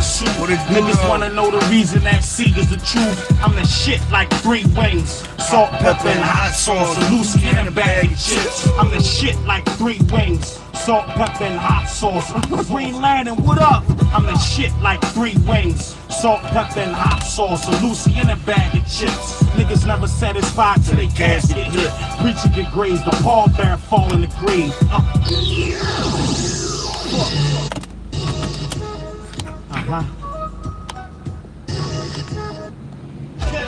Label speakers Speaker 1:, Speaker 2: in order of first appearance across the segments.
Speaker 1: suit.
Speaker 2: What it do,
Speaker 1: Niggas
Speaker 2: though?
Speaker 1: wanna know the reason that C is the truth. I'm the shit like 3 wings. Salt, pepper, and hot sauce. A Lucy and a bag of chips. I'm the shit like 3 wings. Salt, pepper, and hot sauce. Green Lantern, what up? I'm the shit like 3 wings. Salt, pepper, and hot sauce. A Lucy and a bag of chips. Niggas never satisfied till they gas get hit. Preacher get grazed, the pallbearer fall in the grave.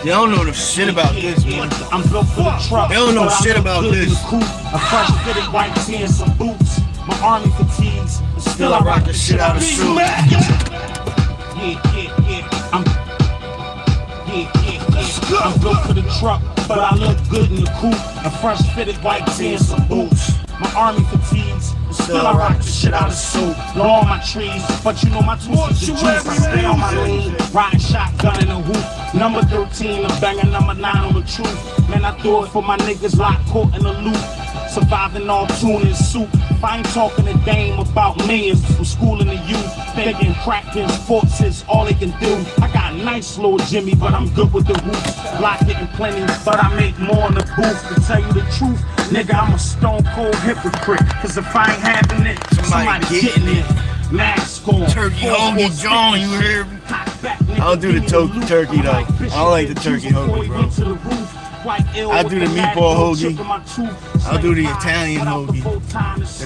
Speaker 2: They don't know the shit about this, man.
Speaker 1: I'm built for the truck.
Speaker 2: They don't know
Speaker 1: but I
Speaker 2: shit
Speaker 1: look
Speaker 2: about
Speaker 1: good in
Speaker 2: this.
Speaker 1: the coupe. A fresh fitted white tee and some boots. My army fatigues. Still I rock the shit out of suit. I'm built for the truck, but I look good in the coupe. A fresh fitted white tee and some boots. My army fatigues. Still I rock the shit out of suit. Blow all my trees, but you know my tools is the juice. I stay on my lane, riding shotgun in the hoop. Number 13, I'm banging number 9 on the truth. Man, I do it for my niggas locked caught in the loop. Surviving all tune and soup. If I ain't talking to Dame about millions from schooling the youth, thinking cracking sports is all they can do. I got a nice little Jimmy, but I'm good with the roof. Block getting plenty, but I make more in the booth. To tell you the truth, nigga, I'm a stone cold hypocrite. Cause if I ain't having it, somebody getting it. Mask on.
Speaker 2: Turkey hoagie John, you hear me? I'll do the turkey though. I don't like the turkey hoagie, bro. I do the meatball hoagie. I'll do the Italian hoagie.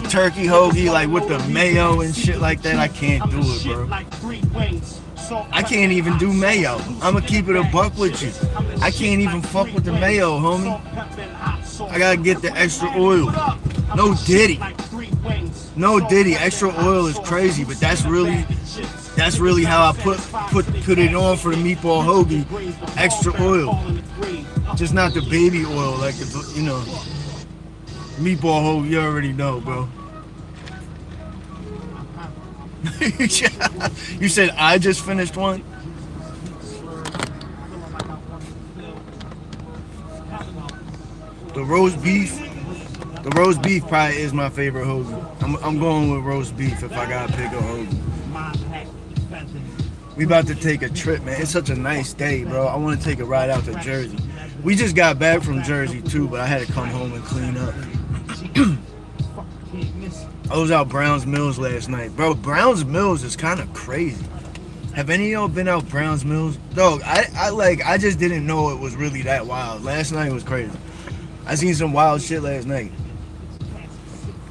Speaker 2: The turkey hoagie, like with the mayo and shit like that, I can't do it, bro. I can't even do mayo. I'ma keep it a buck with you. I can't even fuck with the mayo, homie. I gotta get the extra oil. No Diddy. No Diddy. Extra oil is crazy, but that's really how I put it on for the meatball hoagie. Extra oil. Just not the baby oil, like the, you know, meatball hoagie. You already know, bro. You said I just finished one? The roast beef probably is my favorite hoagie. I'm going with roast beef if I gotta pick a hoagie. We about to take a trip, man. It's such a nice day, bro. I want to take a ride out to Jersey. We just got back from Jersey too, but I had to come home and clean up. I was out Browns Mills last night, bro. Browns Mills is kind of crazy. Have any of y'all been out Browns Mills? Dog, I just didn't know it was really that wild. Last night was crazy. I seen some wild shit last night.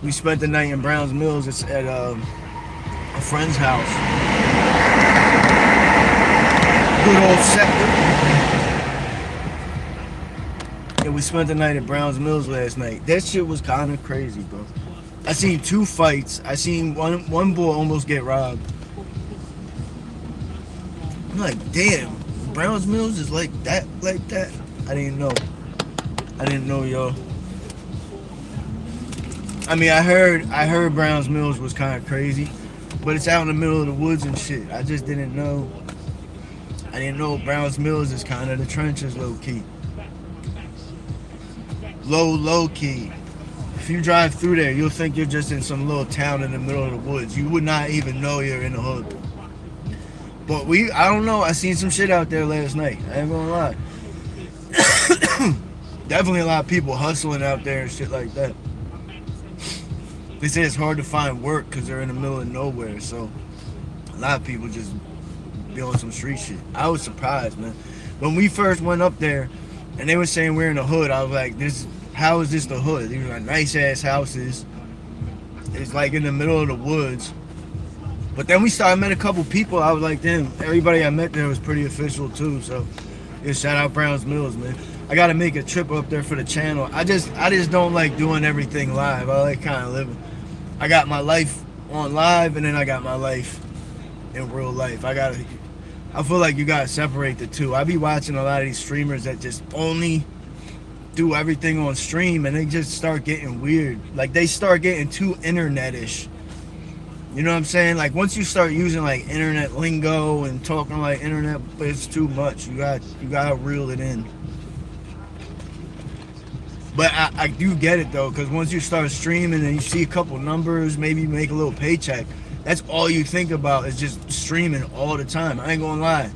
Speaker 2: We spent the night in Browns Mills. It's at a friend's house. Good old sector. Yeah, we spent the night at Browns Mills last night. That shit was kind of crazy, bro. I seen 2 fights. I seen one boy almost get robbed. I'm like, damn, Browns Mills is like that. I didn't know, y'all. I mean, I heard Browns Mills was kind of crazy, but it's out in the middle of the woods and shit. I just didn't know. I didn't know Browns Mills is kind of the trenches, low key. Low key. If you drive through there, you'll think you're just in some little town in the middle of the woods. You would not even know you're in the hood. But I don't know. I seen some shit out there last night. I ain't gonna lie. Definitely a lot of people hustling out there and shit like that. They say it's hard to find work because they're in the middle of nowhere. So a lot of people just doing some street shit. I was surprised, man. When we first went up there and they were saying we're in the hood, I was like, how is this the hood? These are nice ass houses. It's like in the middle of the woods. But then I met a couple people. I was like, damn, everybody I met there was pretty official too. So yeah, shout out Browns Mills, man. I gotta make a trip up there for the channel. I just don't like doing everything live. I like kind of living. I got my life on live, and then I got my life in real life. I feel like you gotta separate the two. I be watching a lot of these streamers that just only do everything on stream, and they just start getting weird. Like they start getting too internet-ish. You know what I'm saying? Like once you start using like internet lingo and talking like internet, but it's too much. You gotta reel it in. But I do get it though, because once you start streaming and you see a couple numbers, maybe you make a little paycheck, That's all you think about is just streaming all the time. I ain't gonna lie.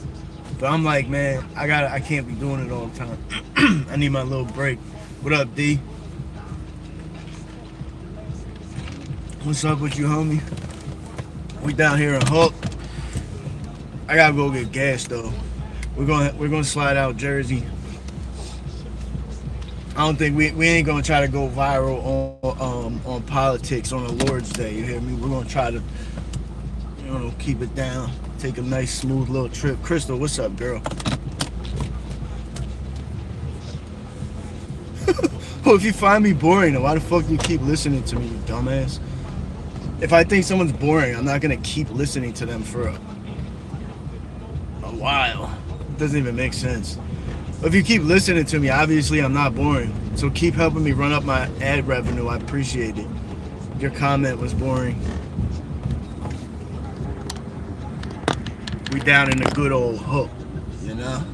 Speaker 2: But I'm like, man, I can't be doing it all the time. I need my little break. What up, D? What's up with you, homie? We down here in Hook. I gotta go get gas though. We're gonna slide out Jersey. I don't think we ain't gonna try to go viral on politics on the Lord's Day. You hear me? We're gonna try to, you know, keep it down. Take a nice smooth little trip. Crystal, what's up, girl? Oh, if you find me boring, then why the fuck do you keep listening to me, you dumbass? If I think someone's boring, I'm not gonna keep listening to them for a while. It doesn't even make sense. If you keep listening to me, obviously I'm not boring. So keep helping me run up my ad revenue. I appreciate it. Your comment was boring. We down in the good old Hook, you know?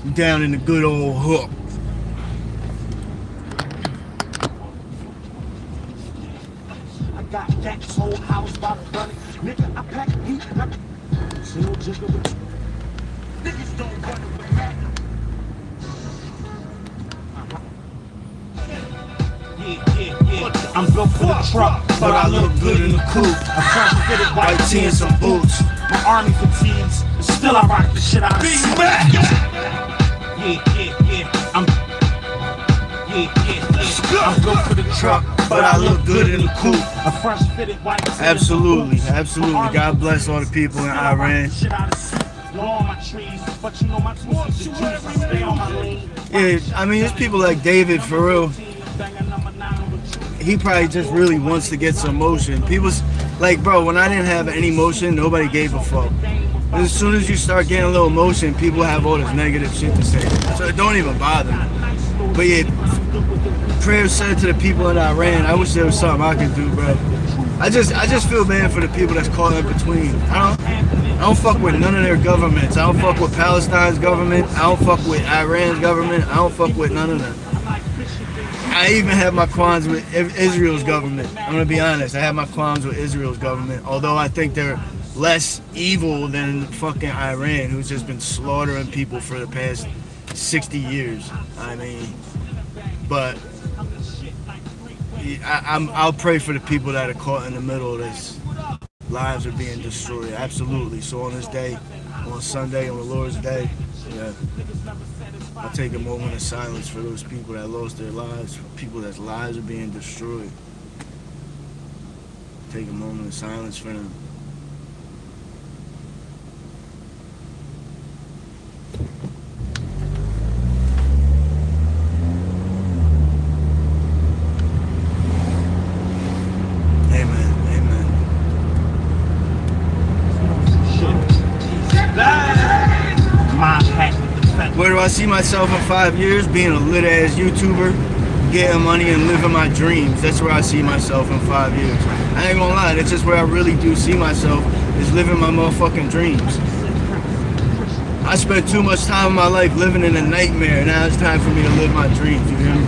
Speaker 2: We down in the good old Hook.
Speaker 1: I got Jack's whole house by the running. Nigga, I pack heat. Still jiggle with niggas don't run it with Mac. Yeah. I'm built for the truck, but I look good in the coupe. A fresh fitted white tee and some boots. My army fatigues, and still I rock the shit out of Big Mac. Yeah. I'm built for the truck, but I look good in the coupe. A fresh fitted white tee.
Speaker 2: Absolutely. God bless all the people in Iran. Yeah, I mean, there's people like David, for real. He probably just really wants to get some motion. People's like, bro, when I didn't have any motion, nobody gave a fuck. And as soon as you start getting a little motion, people have all this negative shit to say. So it don't even bother me. But yeah, prayer said to the people in Iran, I wish there was something I could do, bro. I just feel bad for the people that's caught in between. I don't fuck with none of their governments. I don't fuck with Palestine's government. I don't fuck with Iran's government. I don't fuck with none of them. I even have my qualms with Israel's government. I'm gonna be honest. I have my qualms with Israel's government. Although I think they're less evil than fucking Iran, who's just been slaughtering people for the past 60 years. I mean, but I'll pray for the people that are caught in the middle of this. Lives are being destroyed. Absolutely. So on this day, on Sunday, on the Lord's Day, yeah, I'll take a moment of silence for those people that lost their lives, for people that's lives are being destroyed. Take a moment of silence for them. Where do I see myself in 5 years? Being a lit ass YouTuber, getting money and living my dreams. That's where I see myself in 5 years. I ain't gonna lie, that's just where I really do see myself, is living my motherfucking dreams. I spent too much time in my life living in a nightmare. Now it's time for me to live my dreams, you hear me?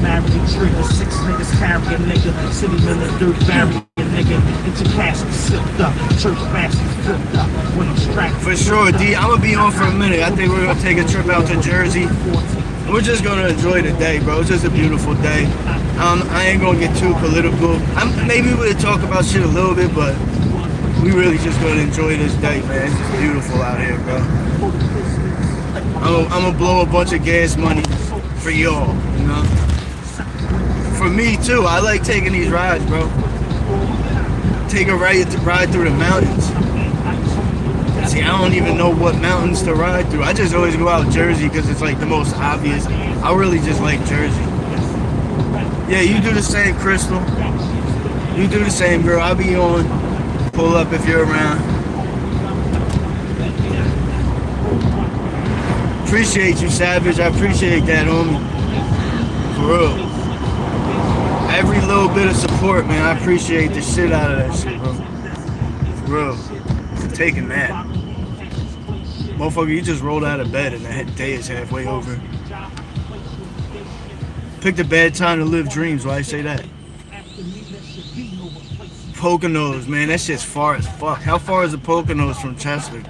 Speaker 1: Married trigger, 6 niggas carry a nigga, city in the dirt, bury a nigga, get your casket silked up, church baskets flipped up, when I'm strapped.
Speaker 2: For sure, D, I'm gonna be on for a minute. I think we're gonna take a trip out to Jersey. We're just gonna enjoy the day, bro. It's just a beautiful day. I ain't gonna get too political. Maybe we'll talk about shit a little bit, but we really just gonna enjoy this day, man. It's just beautiful out here, bro. I'm gonna blow a bunch of gas money for y'all, you know? For me too, I like taking these rides, bro. Take a ride through the mountains. See, I don't even know what mountains to ride through. I just always go out Jersey because it's like the most obvious. I really just like Jersey. Yeah, you do the same, Crystal. You do the same, girl. I'll be on. Pull up if you're around. Appreciate you, Savage. I appreciate that, homie. For real. Every little bit of support, man. I appreciate the shit out of that shit, bro. For real. I'm taking that. Motherfucker, you just rolled out of bed and the day is halfway over. Picked a bad time to live dreams. Why I say that? Poconos, man, that shit's far as fuck. How far is the Poconos from Chester?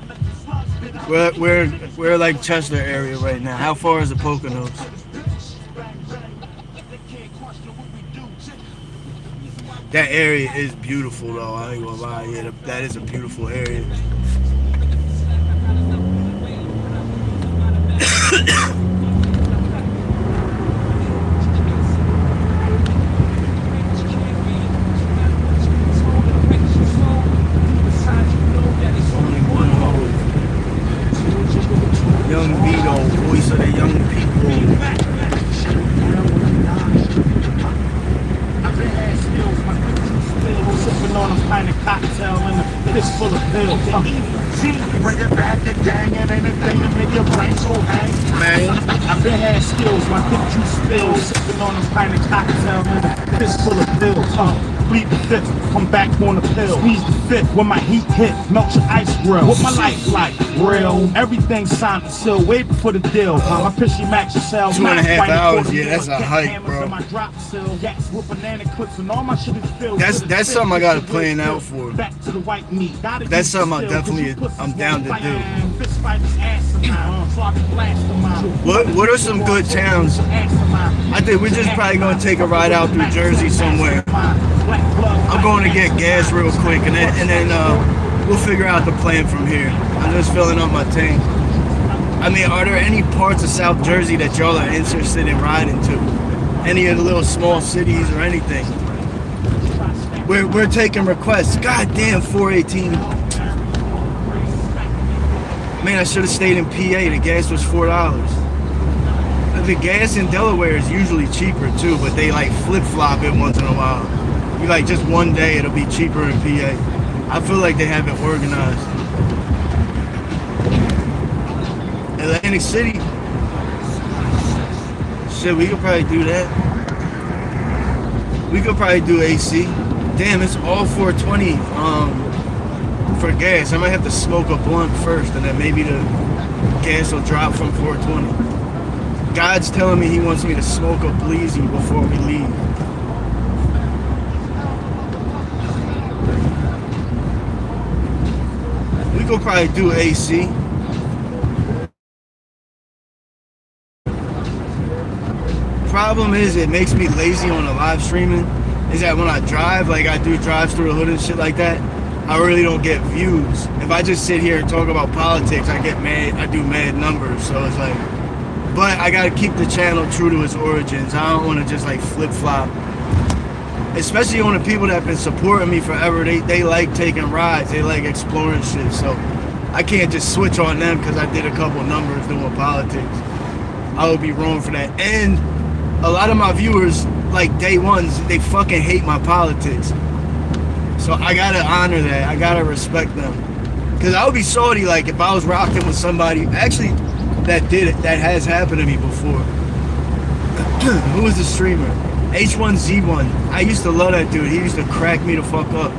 Speaker 2: We're like Chester area right now. How far is the Poconos? That area is beautiful though, I ain't gonna lie. Yeah, that is a beautiful area. Young Vito, voice of the young people.
Speaker 1: Sipping on a pint of cocktail and a fist full of pills. Bring it back to gang and anything to make your brain so hang.
Speaker 2: Man,
Speaker 1: I've been had skills, my dick juice spills. Sipping on a pint of cocktail and a fist full of pills. Bleed the fifth, come back on the pill. Squeeze the fifth when my heat hit, melt your ice grill. What my life like? Real. Everything signed and sealed, way before the deal. My fishy max yourself.
Speaker 2: 2.5 hours, yeah, that's a hike, bro. That's something I gotta plan out for. That's something I'm down to do. What are some good towns? I think we're just probably gonna take a ride out through Jersey somewhere. I'm going to get gas real quick, and then we'll figure out the plan from here. I'm just filling up my tank. I mean, are there any parts of South Jersey that y'all are interested in riding to? Any of the little small cities or anything? We're taking requests. God damn, 418. Man, I should have stayed in PA. The gas was $4. The gas in Delaware is usually cheaper too, but they like flip-flop it once in a while. You like just one day it'll be cheaper in PA. I feel like they have it organized. Atlantic City. Shit, we could probably do that. We could probably do AC. Damn, it's all 420 for gas. I might have to smoke a blunt first and then maybe the gas will drop from 420. God's telling me he wants me to smoke a bleezy before we leave. We could probably do AC. Problem is, it makes me lazy on the live streaming. Is that when I drive, like I do drives through the hood and shit like that, I really don't get views. If I just sit here and talk about politics, I get mad. I do mad numbers, so it's like. But I gotta keep the channel true to its origins. I don't want to just like flip-flop. Especially on the people that have been supporting me forever. They like taking rides. They like exploring shit. So I can't just switch on them because I did a couple numbers doing politics. I would be wrong for that. And a lot of my viewers, like day ones, they fucking hate my politics. So I gotta honor that. I gotta respect them. Because I would be salty like if I was rocking with somebody. Actually, that did it. That has happened to me before. Who was the streamer? H1Z1. I used to love that dude. He used to crack me the fuck up.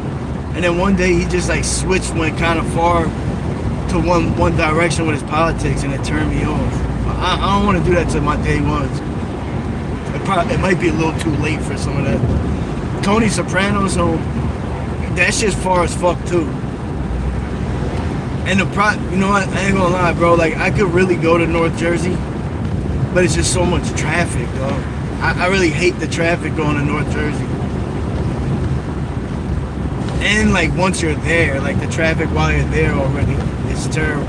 Speaker 2: And then one day he just like switched, went kind of far to one direction with his politics, and it turned me off. I don't want to do that to my day ones. It might be a little too late for some of that. Tony Soprano's home. That shit's far as fuck too. And you know what? I ain't gonna lie, bro. Like, I could really go to North Jersey, but it's just so much traffic, dog. I really hate the traffic going to North Jersey. And, like, once you're there, like, the traffic while you're there already is terrible.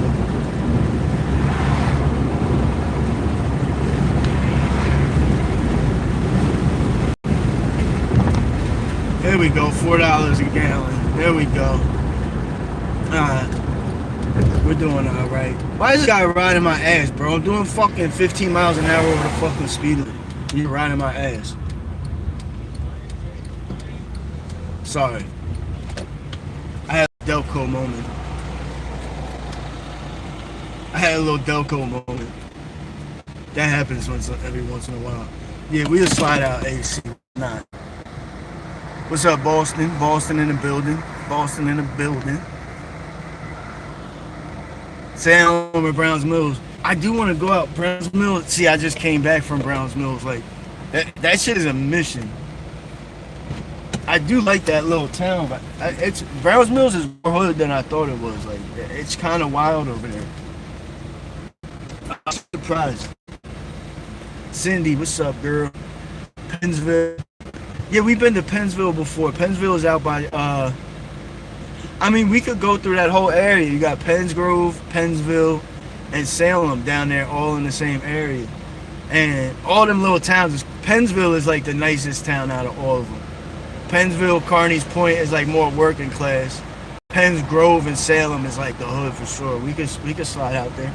Speaker 2: There we go, $4 a gallon. There we go. Alright. We're doing all right. Why is this guy riding my ass, bro? I'm doing fucking 15 miles an hour over the fucking speed limit. You're riding my ass. Sorry. I had a Delco moment. I had a little Delco moment. That happens every once in a while. Yeah, we just slide out AC. Not. What's up, Boston? Boston in the building. Boston in the building. Sam over Browns Mills. I do want to go out Browns Mills. See, I just came back from Browns Mills. Like that shit is a mission. I do like that little town, but it's Browns Mills is more hood than I thought it was. Like it's kind of wild over there. I'm surprised. Cindy, what's up, girl? Pennsville. Yeah, we've been to Pennsville before. Pennsville is out by. I mean, we could go through that whole area. You got Pennsgrove, Pennsville, and Salem down there, all in the same area. And all them little towns. Pennsville is like the nicest town out of all of them. Pennsville, Carney's Point is like more working class. Pennsgrove and Salem is like the hood for sure. We could slide out there.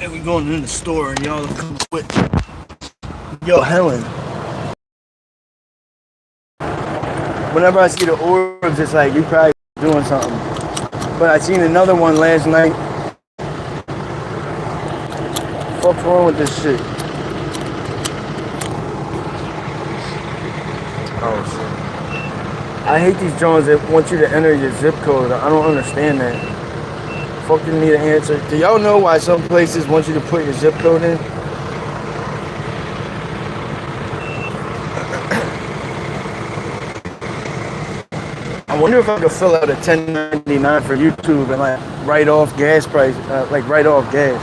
Speaker 2: And we going in the store and y'all are coming with. Yo, Helen. Whenever I see the orbs, it's like you probably doing something. But I seen another one last night. What's wrong with this shit? Oh shit. I hate these drones that want you to enter your zip code. I don't understand that. Fucking need an answer. Do y'all know why some places want you to put your zip code in? I wonder if I could fill out a 1099 for YouTube and like write off gas price, like write off gas.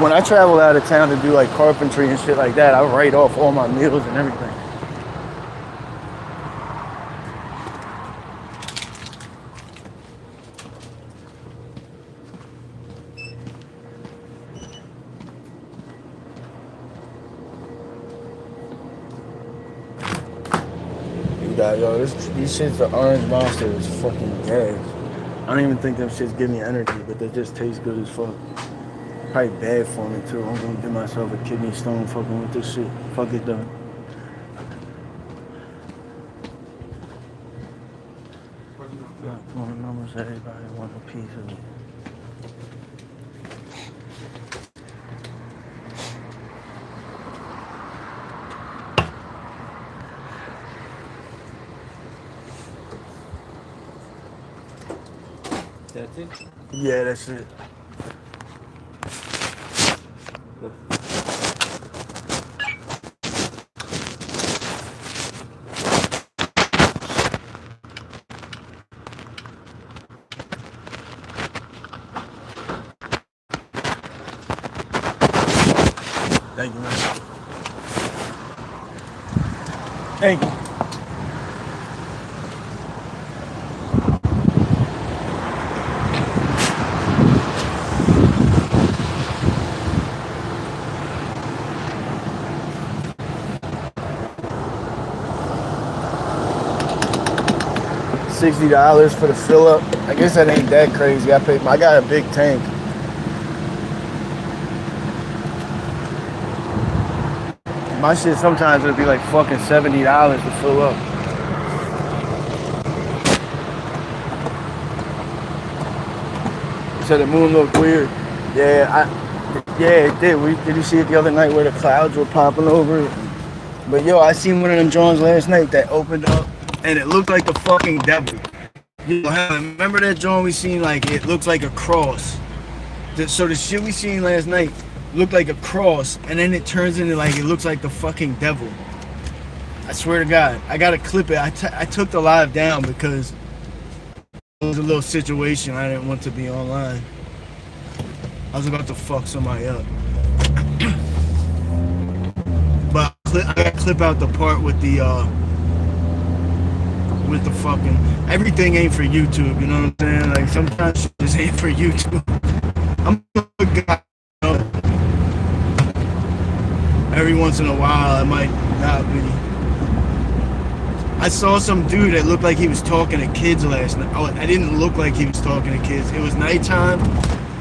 Speaker 2: When I travel out of town to do like carpentry and shit like that, I write off all my meals and everything. Yo, these shits are Orange Monster is fucking gas. I don't even think them shits give me energy, but they just taste good as fuck. Probably bad for me too. I'm gonna give myself a kidney stone fucking with this shit. Fuck it though. Phone numbers, everybody want a piece of it.
Speaker 3: That's it?
Speaker 2: Yeah, that's it. Thank you, man. Thank you. $60 for the fill up. I guess that ain't that crazy. I got a big tank. My shit sometimes it'll be like fucking $70 to fill up. You said the moon looked weird. Yeah, it did. Did you see it the other night where the clouds were popping over it? But yo, I seen one of them drones last night that opened up and it looked like the fucking devil. You know, remember that drone we seen? Like it looks like a cross. So the shit we seen last night looked like a cross, and then it turns into like it looks like the fucking devil. I swear to God, I gotta clip it. I took the live down because it was a little situation I didn't want to be online. I was about to fuck somebody up. But I gotta clip out the part with the fucking, everything ain't for YouTube, you know what I'm saying? Like sometimes shit just ain't for YouTube. I'm a guy, you know? Every once in a while I might not be. I saw some dude that looked like he was talking to kids last night. I didn't look like he was talking to kids. It was nighttime.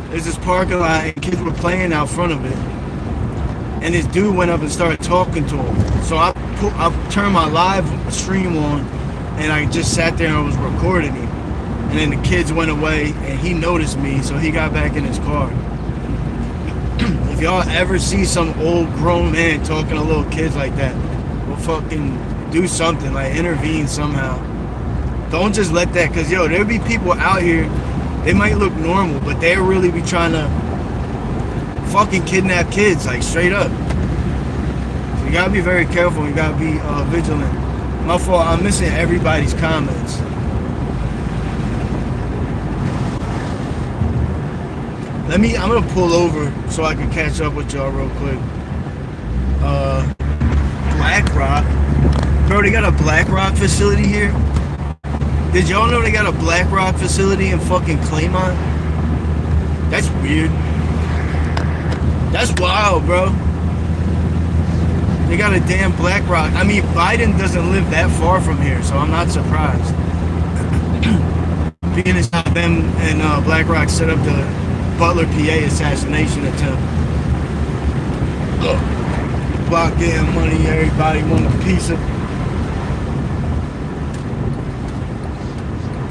Speaker 2: There's this parking lot and kids were playing out front of it. And this dude went up and started talking to him. So I turned my live stream on and I just sat there and I was recording him. And then the kids went away and he noticed me, so he got back in his car. If If y'all ever see some old grown man talking to little kids like that, we'll fucking do something, like intervene somehow. Don't just let that, cause yo, there'll be people out here, they might look normal, but they'll really be trying to fucking kidnap kids, like straight up. So you gotta be very careful, you gotta be vigilant. My fault, I'm missing everybody's comments. I'm gonna pull over so I can catch up with y'all real quick. Black Rock. Bro, they got a Black Rock facility here? Did y'all know they got a Black Rock facility in fucking Claymont? That's weird. That's wild, bro. They got a damn Black Rock. I mean, Biden doesn't live that far from here, so I'm not surprised. Being as how them and Black Rock set up the Butler, PA assassination attempt. Block getting money, everybody want a piece of.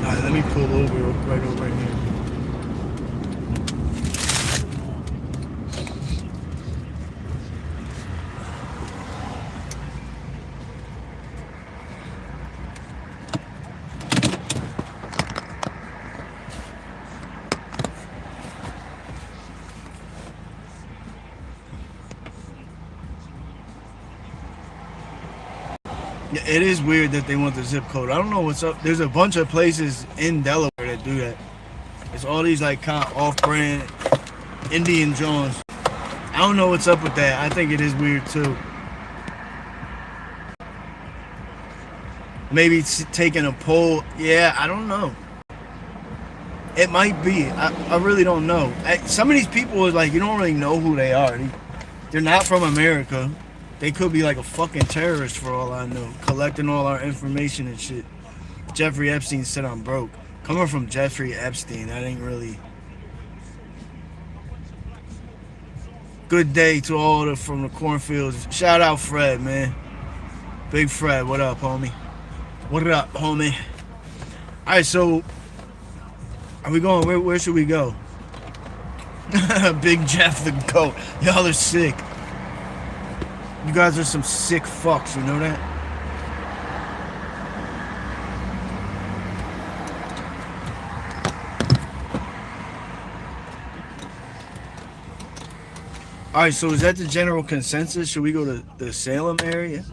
Speaker 2: Alright, let me pull over right here. Yeah, it is weird that they want the zip code. I don't know what's up. There's a bunch of places in Delaware that do that. It's all these like kind of off-brand Indian Jones. I don't know what's up with that. I think it is weird too. Maybe it's taking a poll. Yeah, I don't know. It might be. I really don't know. Some of these people is like, you don't really know who they are. They're not from America. They could be like a fucking terrorist for all I know, collecting all our information and shit. Jeffrey Epstein said I'm broke. Coming from Jeffrey Epstein, that ain't really. Good day to all from the cornfields. Shout out Fred, man. Big Fred, what up, homie? What up, homie? All right, so are we going? Where should we go? Big Jeff the goat. Y'all are sick. You guys are some sick fucks, you know that? Alright, so is that the general consensus? Should we go to the Salem area?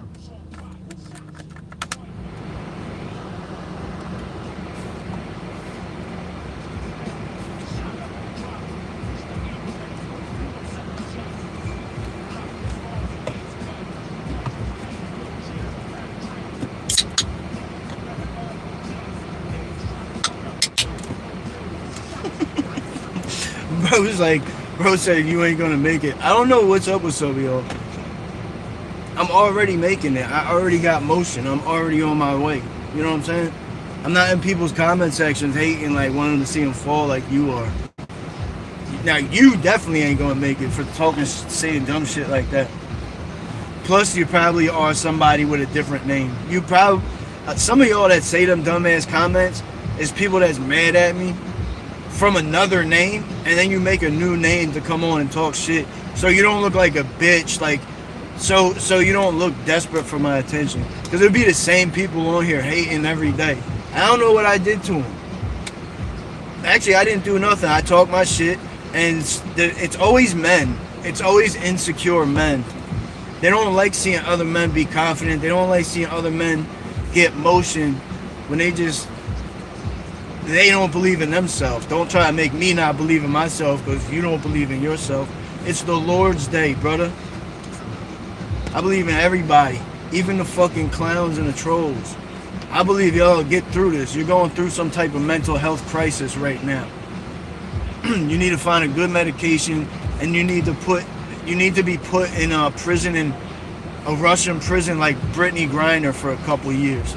Speaker 2: Bro said you ain't gonna make it. I don't know what's up with some of y'all. I'm already making it. I already got motion. I'm already on my way. You know what I'm saying? I'm not in people's comment sections hating, like wanting to see them fall like you are. Now you definitely ain't gonna make it for talking, saying dumb shit like that. Plus you probably are somebody with a different name. You probably, some of y'all that say them dumbass comments is people that's mad at me from another name, and then you make a new name to come on and talk shit, so you don't look like a bitch, like so you don't look desperate for my attention, because it'd be the same people on here hating every day. I don't know what I did to them. Actually, I didn't do nothing. I talk my shit, and it's always men. It's always insecure men. They don't like seeing other men be confident. They don't like seeing other men get motion when they don't believe in themselves. Don't try to make me not believe in myself because you don't believe in yourself. It's the Lord's day, brother. I believe in everybody, even the fucking clowns and the trolls. I believe y'all get through this. You're going through some type of mental health crisis right now. You need to find a good medication, and you need to be put in a prison, in a Russian prison like Brittany Griner for a couple years.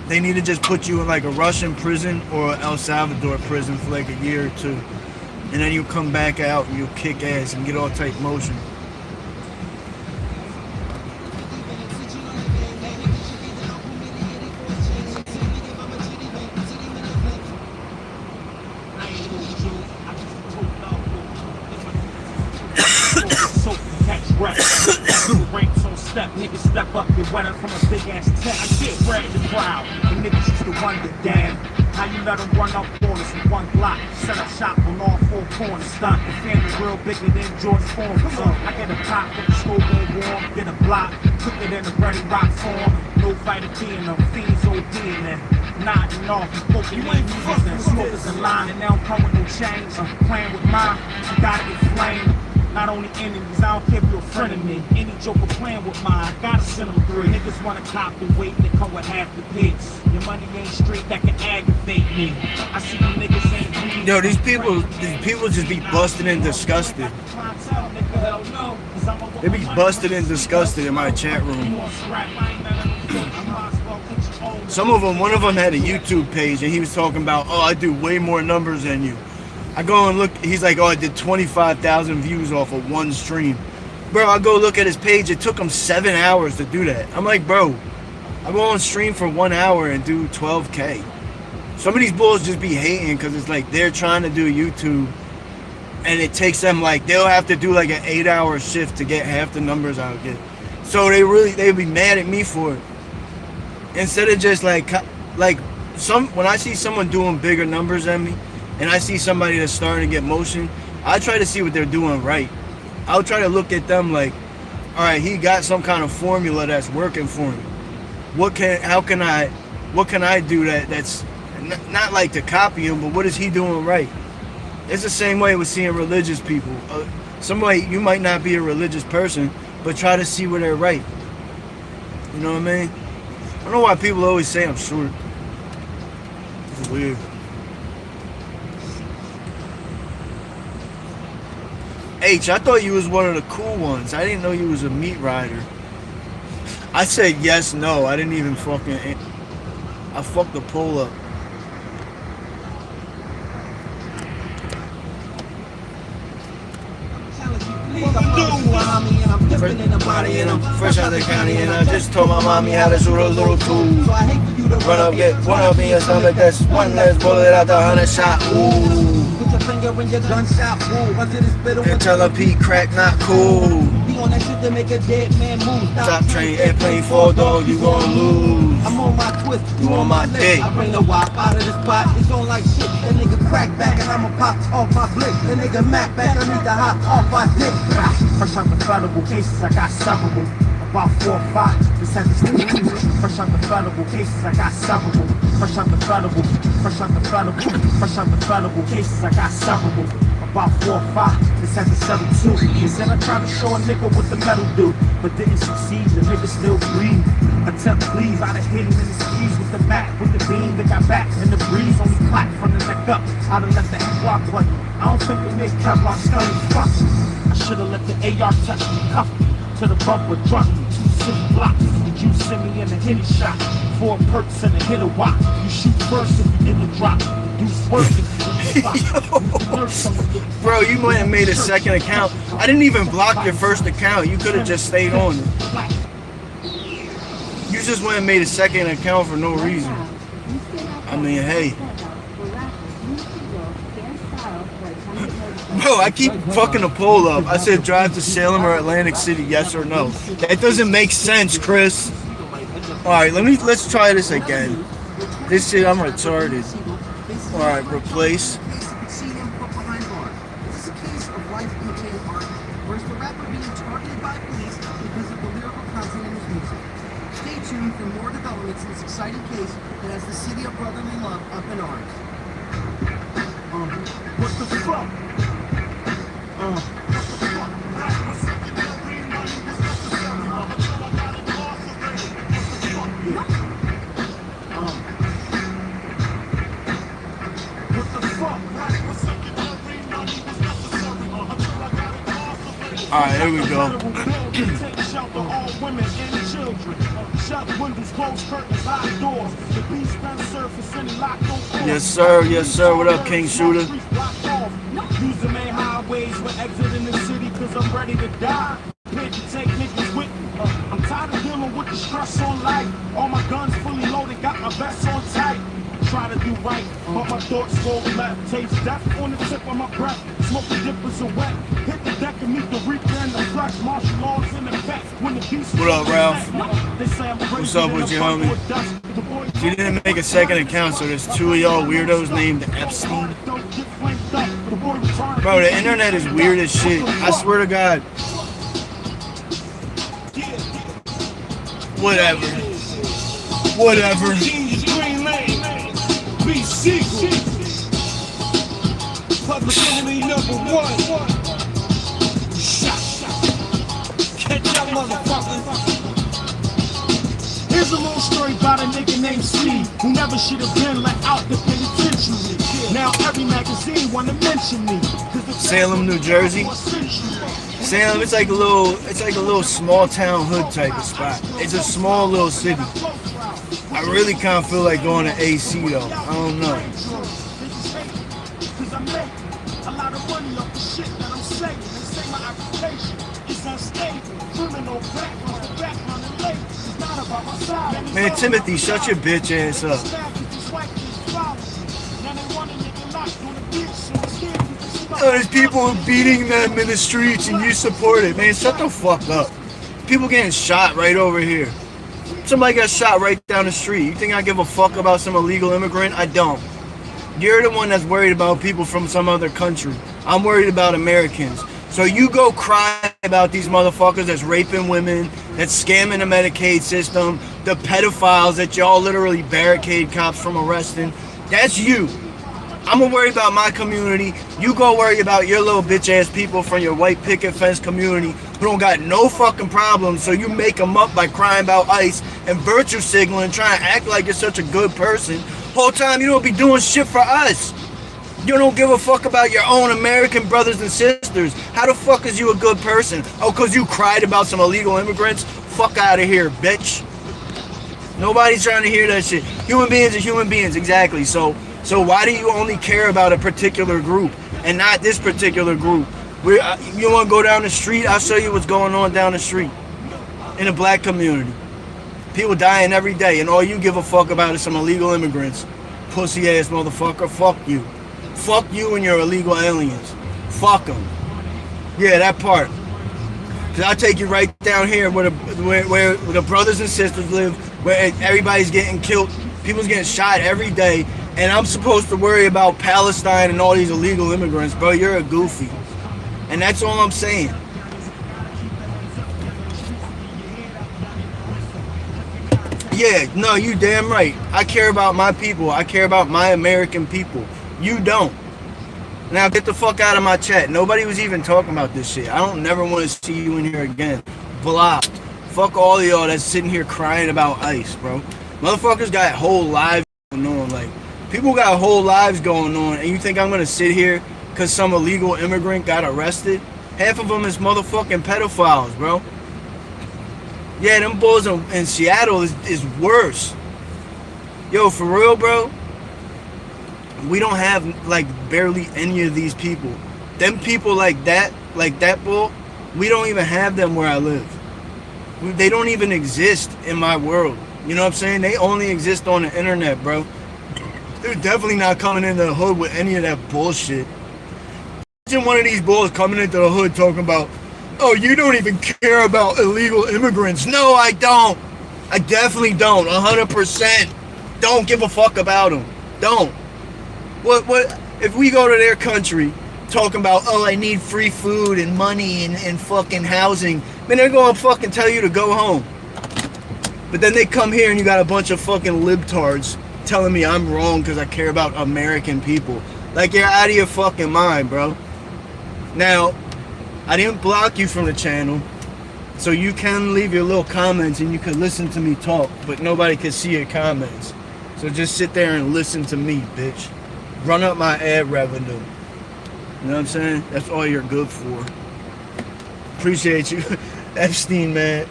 Speaker 2: They need to just put you in like a Russian prison or El Salvador prison for like a year or two. And then you come back out and you kick ass and get all type motion.
Speaker 1: sweater from a big ass tent. I get spread the crowd. The niggas used to wonder, damn, how you let them run up on us in one block? Set up shop on all four corners. Stunt the family real bigger than George Foreman. So I get a pop, get the stove on warm, get a block, cook it in a ready rock form. No fighter being them fiends ODing and nodding off. You ain't fucking smokers in line and they don't come with no change. Playing with mine, you gotta get flamed. Not only enemies, I don't care if you're a friend of me. Any joker playing with mine, I gotta send them three. Niggas wanna cop the weight, they come with half the pigs. Your money ain't straight, that can aggravate me. I see you niggas ain't reading.
Speaker 2: Yo, these people just be busted and disgusted. They be busted and disgusted in my chat room. Some of them, one of them had a YouTube page and he was talking about, oh, I do way more numbers than you. I go and look, he's like, oh, I did 25,000 views off of one stream. Bro, I go look at his page, it took him 7 hours to do that. I'm like, bro, I go on stream for 1 hour and do 12K. Some of these bulls just be hating because it's like they're trying to do YouTube and it takes them like, they'll have to do like an 8-hour shift to get half the numbers I would get. So they'd be mad at me for it. Instead of just when I see someone doing bigger numbers than me, and I see somebody that's starting to get motion, I try to see what they're doing right. I'll try to look at them like, all right, he got some kind of formula that's working for him. What can I do that's not like to copy him, but what is he doing right? It's the same way with seeing religious people. Somebody, you might not be a religious person, but try to see where they're right. You know what I mean? I don't know why people always say I'm short. It's weird. H, I thought you was one of the cool ones. I didn't know you was a meat rider. I said yes, no. I didn't even fucking... I fucked the poll up. Fresh out the county and I just told my mommy how to shoot a little tool. Run up, get one up in your stomach, that's one less bullet out the 100 shot. Ooh. Finger in your gunshot wound under this bitter and tell her Pete crack not cool. Be on that shit to make a dead man move. Stop train, airplane, fall dog, you gon' lose. I'm on my twist, you on my dick. I bring the wop out of this pot, it's on like shit. That nigga crack back and I'ma pop off my blick. That nigga mac back, I need to hop off my dick. Fresh out the federal cases, I got several. About 4 or 5, this had this fresh out the federal cases, I got several. Fresh out the federal, fresh out the federal, fresh out the federal cases, I got several. About 4 or 5, this had the 72. He said I tried to show a nigga what the metal do, but didn't succeed, the nigga still breathe. Attempt to leave, I'd have hit him in his keys with the back, with the beam that got back, and the breeze only clapped from the neck up. I'd have left the block button. I don't think they make Kevlar stunning fuck. I should've let the AR touch me, cuff me. To the bumper, drunk me, 2 blocks. Did you send me in a hitty shot? 4 perks and a hitter wop. You shoot first if you didn't drop. You work if you didn't Bro, you might have made a second account. I didn't even block your first account. You could have just stayed on it. You just went and made a second account for no reason. I mean, hey. Bro, I keep fucking the poll up. I said drive to Salem or Atlantic City, yes or no. That doesn't make sense, Chris. Alright, let's try this again. This shit, I'm retarded. Alright, replace.
Speaker 3: Stay tuned for more developments in this exciting case that has the city of brotherly love up in arms.
Speaker 1: What the fuck?
Speaker 2: Alright, here we go. Yes sir, what up, King Shooter?
Speaker 1: Use the main highways for exiting the city cause I'm ready to die. Prepared to take niggas with me. I'm tired of dealing with the stress on life. All my guns fully loaded, got my vest on tight. try to do right, but my thoughts go left. Taste death on the tip of my breath. Smoke the dippers are wet. Hit the deck and meet the reaper and the flesh. Martial laws in effect. When the beast.
Speaker 2: What up, Ralph?
Speaker 1: They say I'm crazy.
Speaker 2: What's up with you, homie? She didn't make a second account, so there's two of y'all weirdos named Epstein. Bro, the internet is weird as shit. I swear to God. Whatever. Whatever.
Speaker 1: Public enemy number one. Catch y'all motherfuckers. Here's a little story about a nigga named Steve who never should have been let out the penitentiary. Now every magazine wanna mention me.
Speaker 2: Salem, New Jersey. Salem, it's like a little small town hood type of spot. It's a small little city. I really kind of feel like going to AC though. I don't know. Man, Timothy, shut your bitch ass up. There's people beating them in the streets and you support it. Man, shut the fuck up. People getting shot right over here. Somebody got shot right down the street. You think I give a fuck about some illegal immigrant? I don't. You're the one that's worried about people from some other country. I'm worried about Americans. So you go cry about these motherfuckers that's raping women, that's scamming the Medicaid system, the pedophiles that y'all literally barricade cops from arresting. That's you. I'm gonna worry about my community. You go worry about your little bitch ass people from your white picket fence community who don't got no fucking problems, so you make them up by crying about ICE and virtue signaling, trying to act like you're such a good person. Whole time you don't be doing shit for us. You don't give a fuck about your own American brothers and sisters. How the fuck is you a good person? Oh, cause you cried about some illegal immigrants? Fuck out of here, bitch. Nobody's trying to hear that shit. Human beings are human beings, exactly. So why do you only care about a particular group and not this particular group? You want to go down the street? I'll show you what's going on down the street in the black community. People dying every day, and all you give a fuck about is some illegal immigrants. Pussy ass motherfucker. Fuck you. Fuck you and your illegal aliens. Fuck them. Yeah, that part. Cause I'll take you right down here where the brothers and sisters live, where everybody's getting killed, people's getting shot every day, and I'm supposed to worry about Palestine and all these illegal immigrants. Bro, you're a goofy. And that's all I'm saying. Yeah, no, you damn right. I care about my people. I care about my American people. You don't. Now get the fuck out of my chat. Nobody was even talking about this shit. I don't never want to see you in here again. Blocked. Fuck all of y'all that's sitting here crying about ICE, bro. Motherfuckers got whole lives going on. Like, people got whole lives going on, and you think I'm gonna sit here because some illegal immigrant got arrested? Half of them is motherfucking pedophiles, bro. Yeah, them bulls in Seattle is worse. Yo, for real, bro. We don't have, like, barely any of these people. Them people like that bull, we don't even have them where I live. They don't even exist in my world. You know what I'm saying? They only exist on the internet, bro. They're definitely not coming into the hood with any of that bullshit. Imagine one of these bulls coming into the hood talking about, oh, you don't even care about illegal immigrants. No, I don't. I definitely don't. 100%. Don't give a fuck about them. Don't. What if we go to their country talking about, oh, I need free food and money and fucking housing, man, they're gonna fucking tell you to go home. But then they come here and you got a bunch of fucking libtards telling me I'm wrong because I care about American people. Like, you're out of your fucking mind, bro. Now, I didn't block you from the channel, so you can leave your little comments and you can listen to me talk, but nobody can see your comments. So just sit there and listen to me, bitch. Run up my ad revenue. You know what I'm saying? That's all you're good for. Appreciate you. Epstein, man.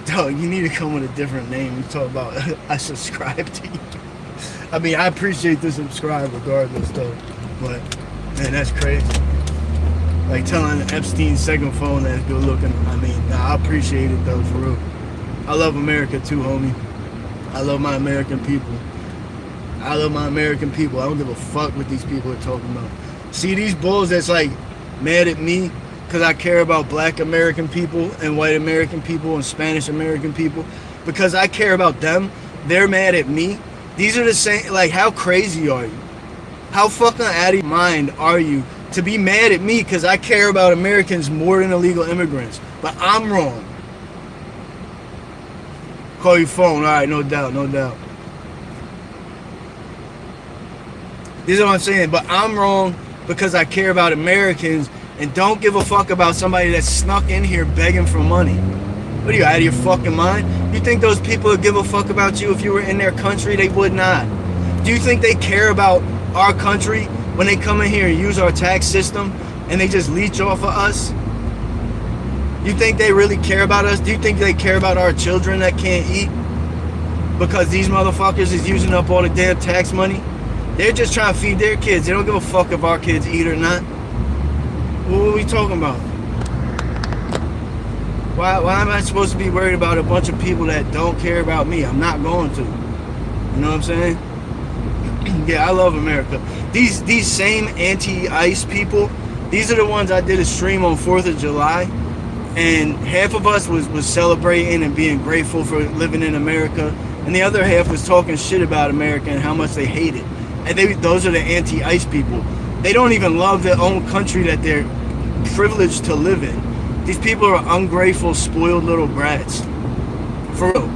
Speaker 2: Dog, you need to come with a different name. You talk about, I subscribe to you. I mean, I appreciate the subscribe regardless, though. But, man, that's crazy. Like telling Epstein's second phone that's good looking. I mean, nah, I appreciate it, though, for real. I love America, too, homie. I love my American people. I love my American people. I don't give a fuck what these people are talking about. See these bulls that's like mad at me because I care about black American people and white American people and Spanish American people. Because I care about them, they're mad at me. These are the same, like, how crazy are you? How fucking out of your mind are you to be mad at me because I care about Americans more than illegal immigrants? But I'm wrong. Call your phone, alright, no doubt, no doubt. This is what I'm saying, but I'm wrong because I care about Americans and don't give a fuck about somebody that snuck in here begging for money. What are you, out of your fucking mind? You think those people would give a fuck about you if you were in their country? They would not. Do you think they care about our country when they come in here and use our tax system and they just leech off of us? You think they really care about us? Do you think they care about our children that can't eat? Because these motherfuckers is using up all the damn tax money? They're just trying to feed their kids. They don't give a fuck if our kids eat or not. What are we talking about? Why am I supposed to be worried about a bunch of people that don't care about me? I'm not going to. You know what I'm saying? Yeah, I love America. These same anti-ICE people, these are the ones I did a stream on 4th of July. And half of us was celebrating and being grateful for living in America. And the other half was talking shit about America and how much they hate it. And those are the anti-ICE people. They don't even love their own country that they're privileged to live in. These people are ungrateful, spoiled little brats. For real.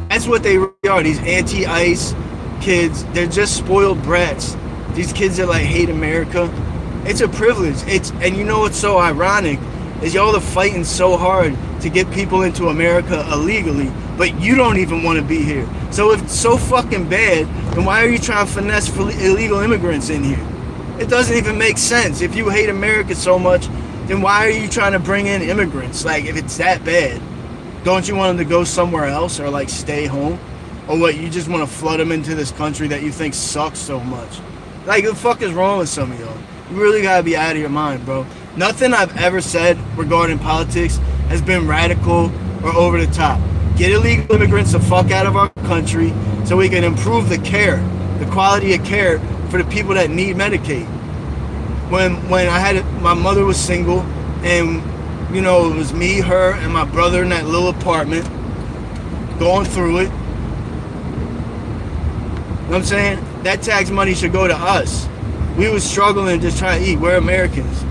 Speaker 2: That's what they really are, these anti-ICE kids. They're just spoiled brats. These kids that like hate America. It's a privilege. And you know what's so ironic is y'all are fighting so hard to get people into America illegally, but you don't even want to be here. So if it's so fucking bad, then why are you trying to finesse for illegal immigrants in here? It doesn't even make sense. If you hate America so much, then why are you trying to bring in immigrants? Like, if it's that bad, don't you want them to go somewhere else or like stay home? Or what, you just want to flood them into this country that you think sucks so much? Like, what the fuck is wrong with some of y'all? You really gotta be out of your mind, bro. Nothing I've ever said regarding politics has been radical or over the top. Get illegal immigrants the fuck out of our country so we can improve the care, the quality of care for the people that need Medicaid. When my mother was single, and you know, it was me, her, and my brother in that little apartment going through it. You know what I'm saying? That tax money should go to us. We was struggling just trying to eat. We're Americans.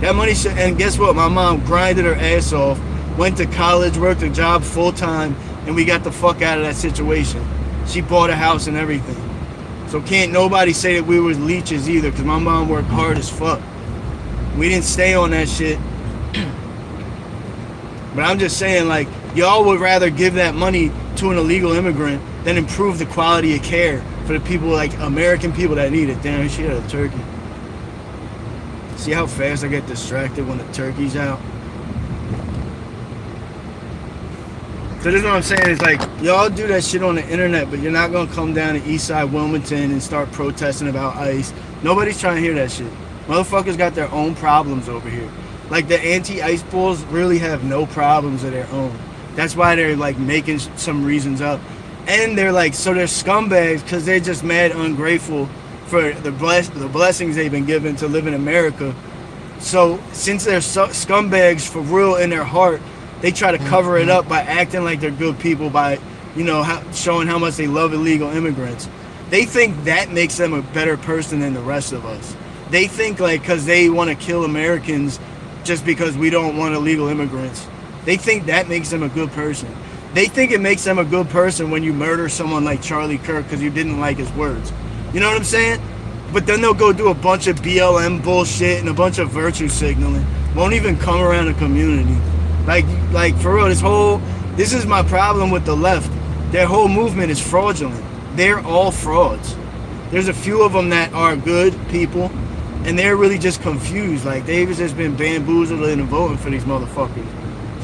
Speaker 2: That money should, and guess what? My mom grinded her ass off, went to college, worked a job full time, and we got the fuck out of that situation. She bought a house and everything. So can't nobody say that we were leeches either, because my mom worked hard as fuck. We didn't stay on that shit. But I'm just saying, like, y'all would rather give that money to an illegal immigrant than improve the quality of care for the people, like American people that need it. Damn, she had a turkey. See how fast I get distracted when the turkey's out? So this is what I'm saying, is like, y'all do that shit on the internet, but you're not gonna come down to Eastside Wilmington and start protesting about ICE. Nobody's trying to hear that shit. Motherfuckers got their own problems over here. Like, the anti-ICE bulls really have no problems of their own. That's why they're like making some reasons up. And they're like, so they're scumbags because they're just mad ungrateful for the blessings they've been given to live in America. So since they're scumbags for real in their heart, they try to cover it up by acting like they're good people, by, you know, showing how much they love illegal immigrants. They think that makes them a better person than the rest of us. They think, like, because they want to kill Americans just because we don't want illegal immigrants, they think that makes them a good person. They think it makes them a good person when you murder someone like Charlie Kirk because you didn't like his words. You know what I'm saying? But then they'll go do a bunch of BLM bullshit and a bunch of virtue signaling. Won't even come around the community. Like for real, this is my problem with the left. Their whole movement is fraudulent. They're all frauds. There's a few of them that are good people, and they're really just confused. Like, they've just been bamboozled into voting for these motherfuckers.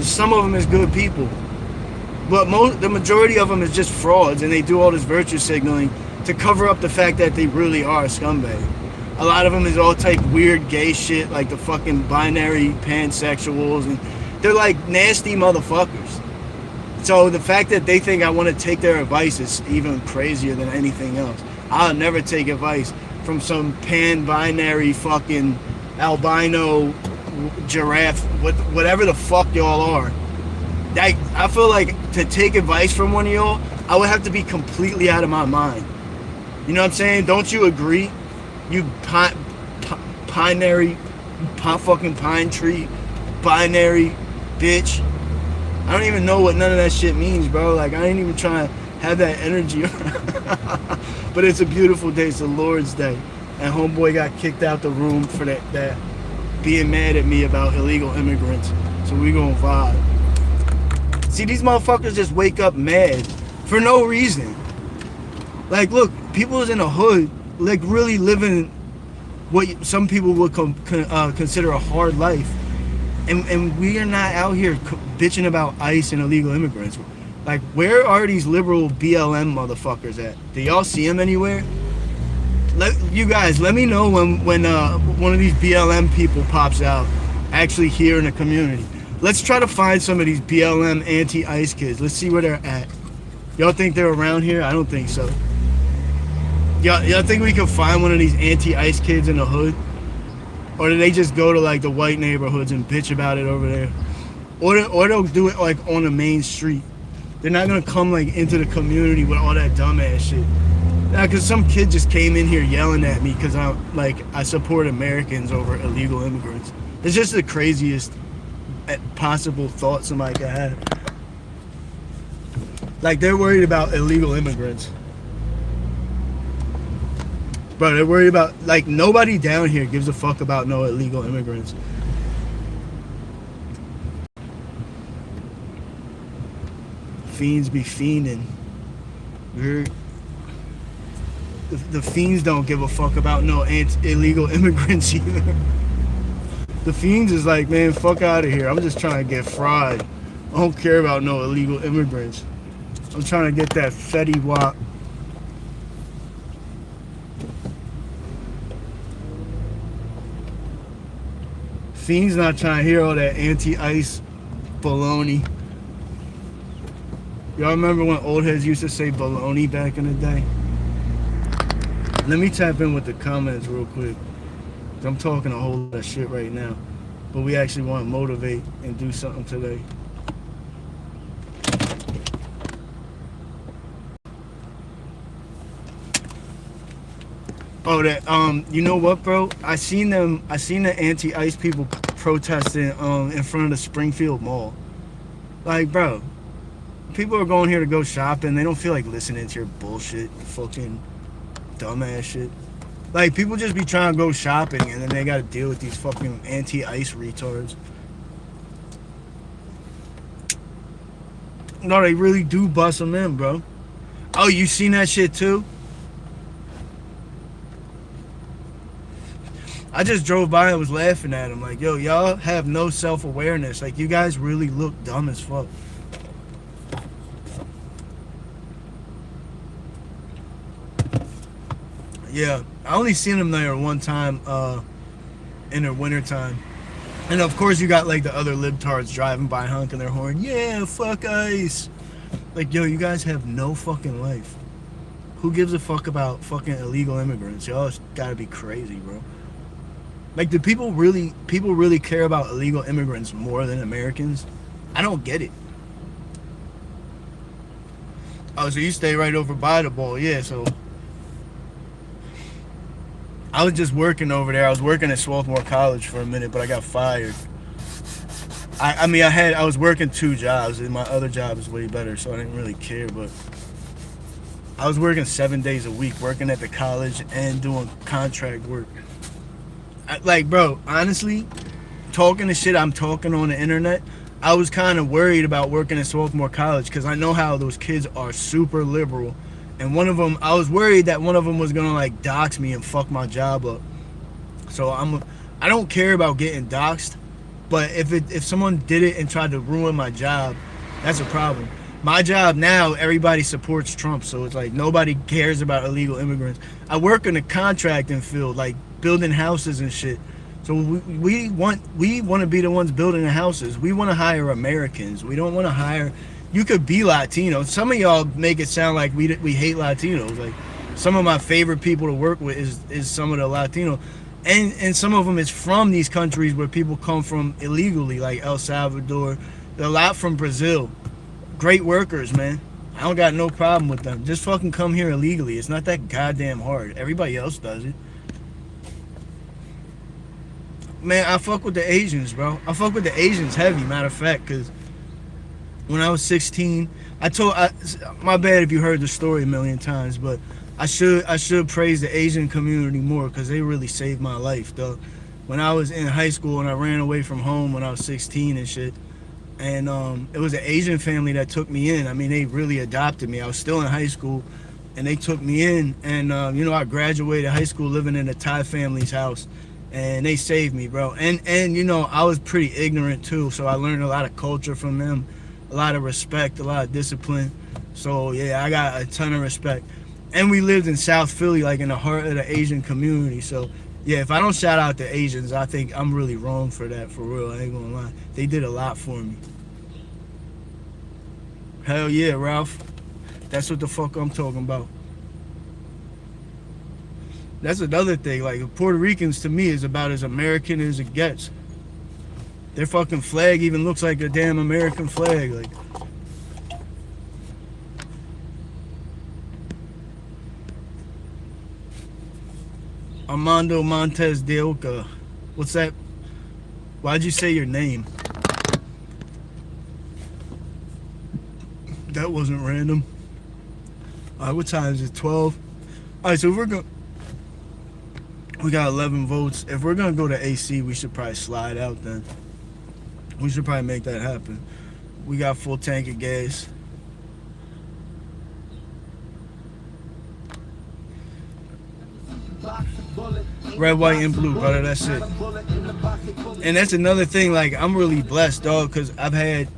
Speaker 2: Some of them is good people, but the majority of them is just frauds, and they do all this virtue signaling to cover up the fact that they really are a scumbag. A lot of them is all type weird gay shit, like the fucking binary pansexuals, and they're like nasty motherfuckers. So the fact that they think I want to take their advice is even crazier than anything else. I'll never take advice from some pan-binary fucking albino giraffe, whatever the fuck y'all are. I feel like to take advice from one of y'all, I would have to be completely out of my mind. You know what I'm saying? Don't you agree? You fucking pine tree, binary bitch. I don't even know what none of that shit means, bro. Like, I ain't even trying to have that energy. But it's a beautiful day. It's the Lord's Day. And homeboy got kicked out the room for that being mad at me about illegal immigrants. So we gonna vibe. See, these motherfuckers just wake up mad for no reason. Like, look, people in the hood, like, really living what some people would consider a hard life. And we are not out here bitching about ICE and illegal immigrants. Like, where are these liberal BLM motherfuckers at? Do y'all see them anywhere? You guys, let me know when one of these BLM people pops out, actually here in the community. Let's try to find some of these BLM anti-ICE kids. Let's see where they're at. Y'all think they're around here? I don't think so. Y'all think we can find one of these anti-ICE kids in the hood? Or do they just go to like the white neighborhoods and bitch about it over there? Or they'll do it like on the main street. They're not gonna come like into the community with all that dumbass shit. Now, cause some kid just came in here yelling at me because I support Americans over illegal immigrants. It's just the craziest possible thought somebody could have. Like, they're worried about illegal immigrants. Bro, they're worried about, like, nobody down here gives a fuck about no illegal immigrants. Fiends be fiending. The fiends don't give a fuck about no illegal immigrants either. The fiends is like, man, fuck out of here. I'm just trying to get fried. I don't care about no illegal immigrants. I'm trying to get that Fetty Wap. Fiends not trying to hear all that anti-ICE baloney. Y'all remember when old heads used to say baloney back in the day? Let me tap in with the comments real quick. I'm talking a whole lot of shit right now. But we actually want to motivate and do something today. Oh, you know what, bro? I seen the anti-ICE people protesting in front of the Springfield Mall. Like, bro, people are going here to go shopping. They don't feel like listening to your bullshit, fucking dumbass shit. Like, people just be trying to go shopping and then they gotta deal with these fucking anti-ICE retards. No, they really do bust them in, bro. Oh, you seen that shit too? I just drove by and was laughing at him. Like, yo, y'all have no self-awareness. Like, you guys really look dumb as fuck. Yeah, I only seen them there one time in the wintertime. And of course you got like the other libtards driving by honking their horn. Yeah, fuck ICE. Like, yo, you guys have no fucking life. Who gives a fuck about fucking illegal immigrants? Y'all gotta be crazy, bro. Like, do people really care about illegal immigrants more than Americans? I don't get it. Oh, so you stay right over by the ball. Yeah, so I was just working over there. I was working at Swarthmore College for a minute, but I got fired. I was working 2 jobs, and my other job is way better, so I didn't really care, but I was working 7 days a week, working at the college and doing contract work. Like, bro, honestly, talking the shit I'm talking on the internet, I was kind of worried about working at Swarthmore College because I know how those kids are super liberal. And one of them, I was worried that one of them was going to, like, dox me and fuck my job up. So I don't care about getting doxed, but if someone did it and tried to ruin my job, that's a problem. My job now, everybody supports Trump, so it's like nobody cares about illegal immigrants. I work in the contracting field, like building houses and shit. So we want to be the ones building the houses. We want to hire Americans. We don't want to hire you could be Latino. Some of y'all make it sound like we hate Latinos. Like some of my favorite people to work with is some of the Latino, and some of them is from these countries where people come from illegally, like El Salvador, a lot from Brazil. Great workers, man. I don't got no problem with them. Just fucking come here illegally. It's not that goddamn hard. Everybody else does it. Man, I fuck with the Asians, bro. I fuck with the Asians heavy, matter of fact, because when I was 16, my bad if you heard the story a million times, but I should praise the Asian community more because they really saved my life, though. When I was in high school and I ran away from home when I was 16 and shit, and it was an Asian family that took me in. I mean, they really adopted me. I was still in high school, and they took me in, and I graduated high school living in a Thai family's house, and they saved me, bro. And I was pretty ignorant too, so I learned a lot of culture from them, a lot of respect, a lot of discipline. So yeah, I got a ton of respect. And we lived in South Philly, like in the heart of the Asian community. So yeah, if I don't shout out the Asians, I think I'm really wrong for that, for real. I ain't gonna lie. They did a lot for me. Hell yeah, Ralph. That's what the fuck I'm talking about. That's another thing. Like, Puerto Ricans to me is about as American as it gets. Their fucking flag even looks like a damn American flag. Like, Armando Montes de Oca. What's that? Why'd you say your name? That wasn't random. Alright, what time is it? 12? Alright, so we got 11 votes. If we're gonna go to AC, we should probably slide out then. We should probably make that happen. We got full tank of gas. Red, white, and blue, brother. That's it. And that's another thing. Like, I'm really blessed, dog, because I've had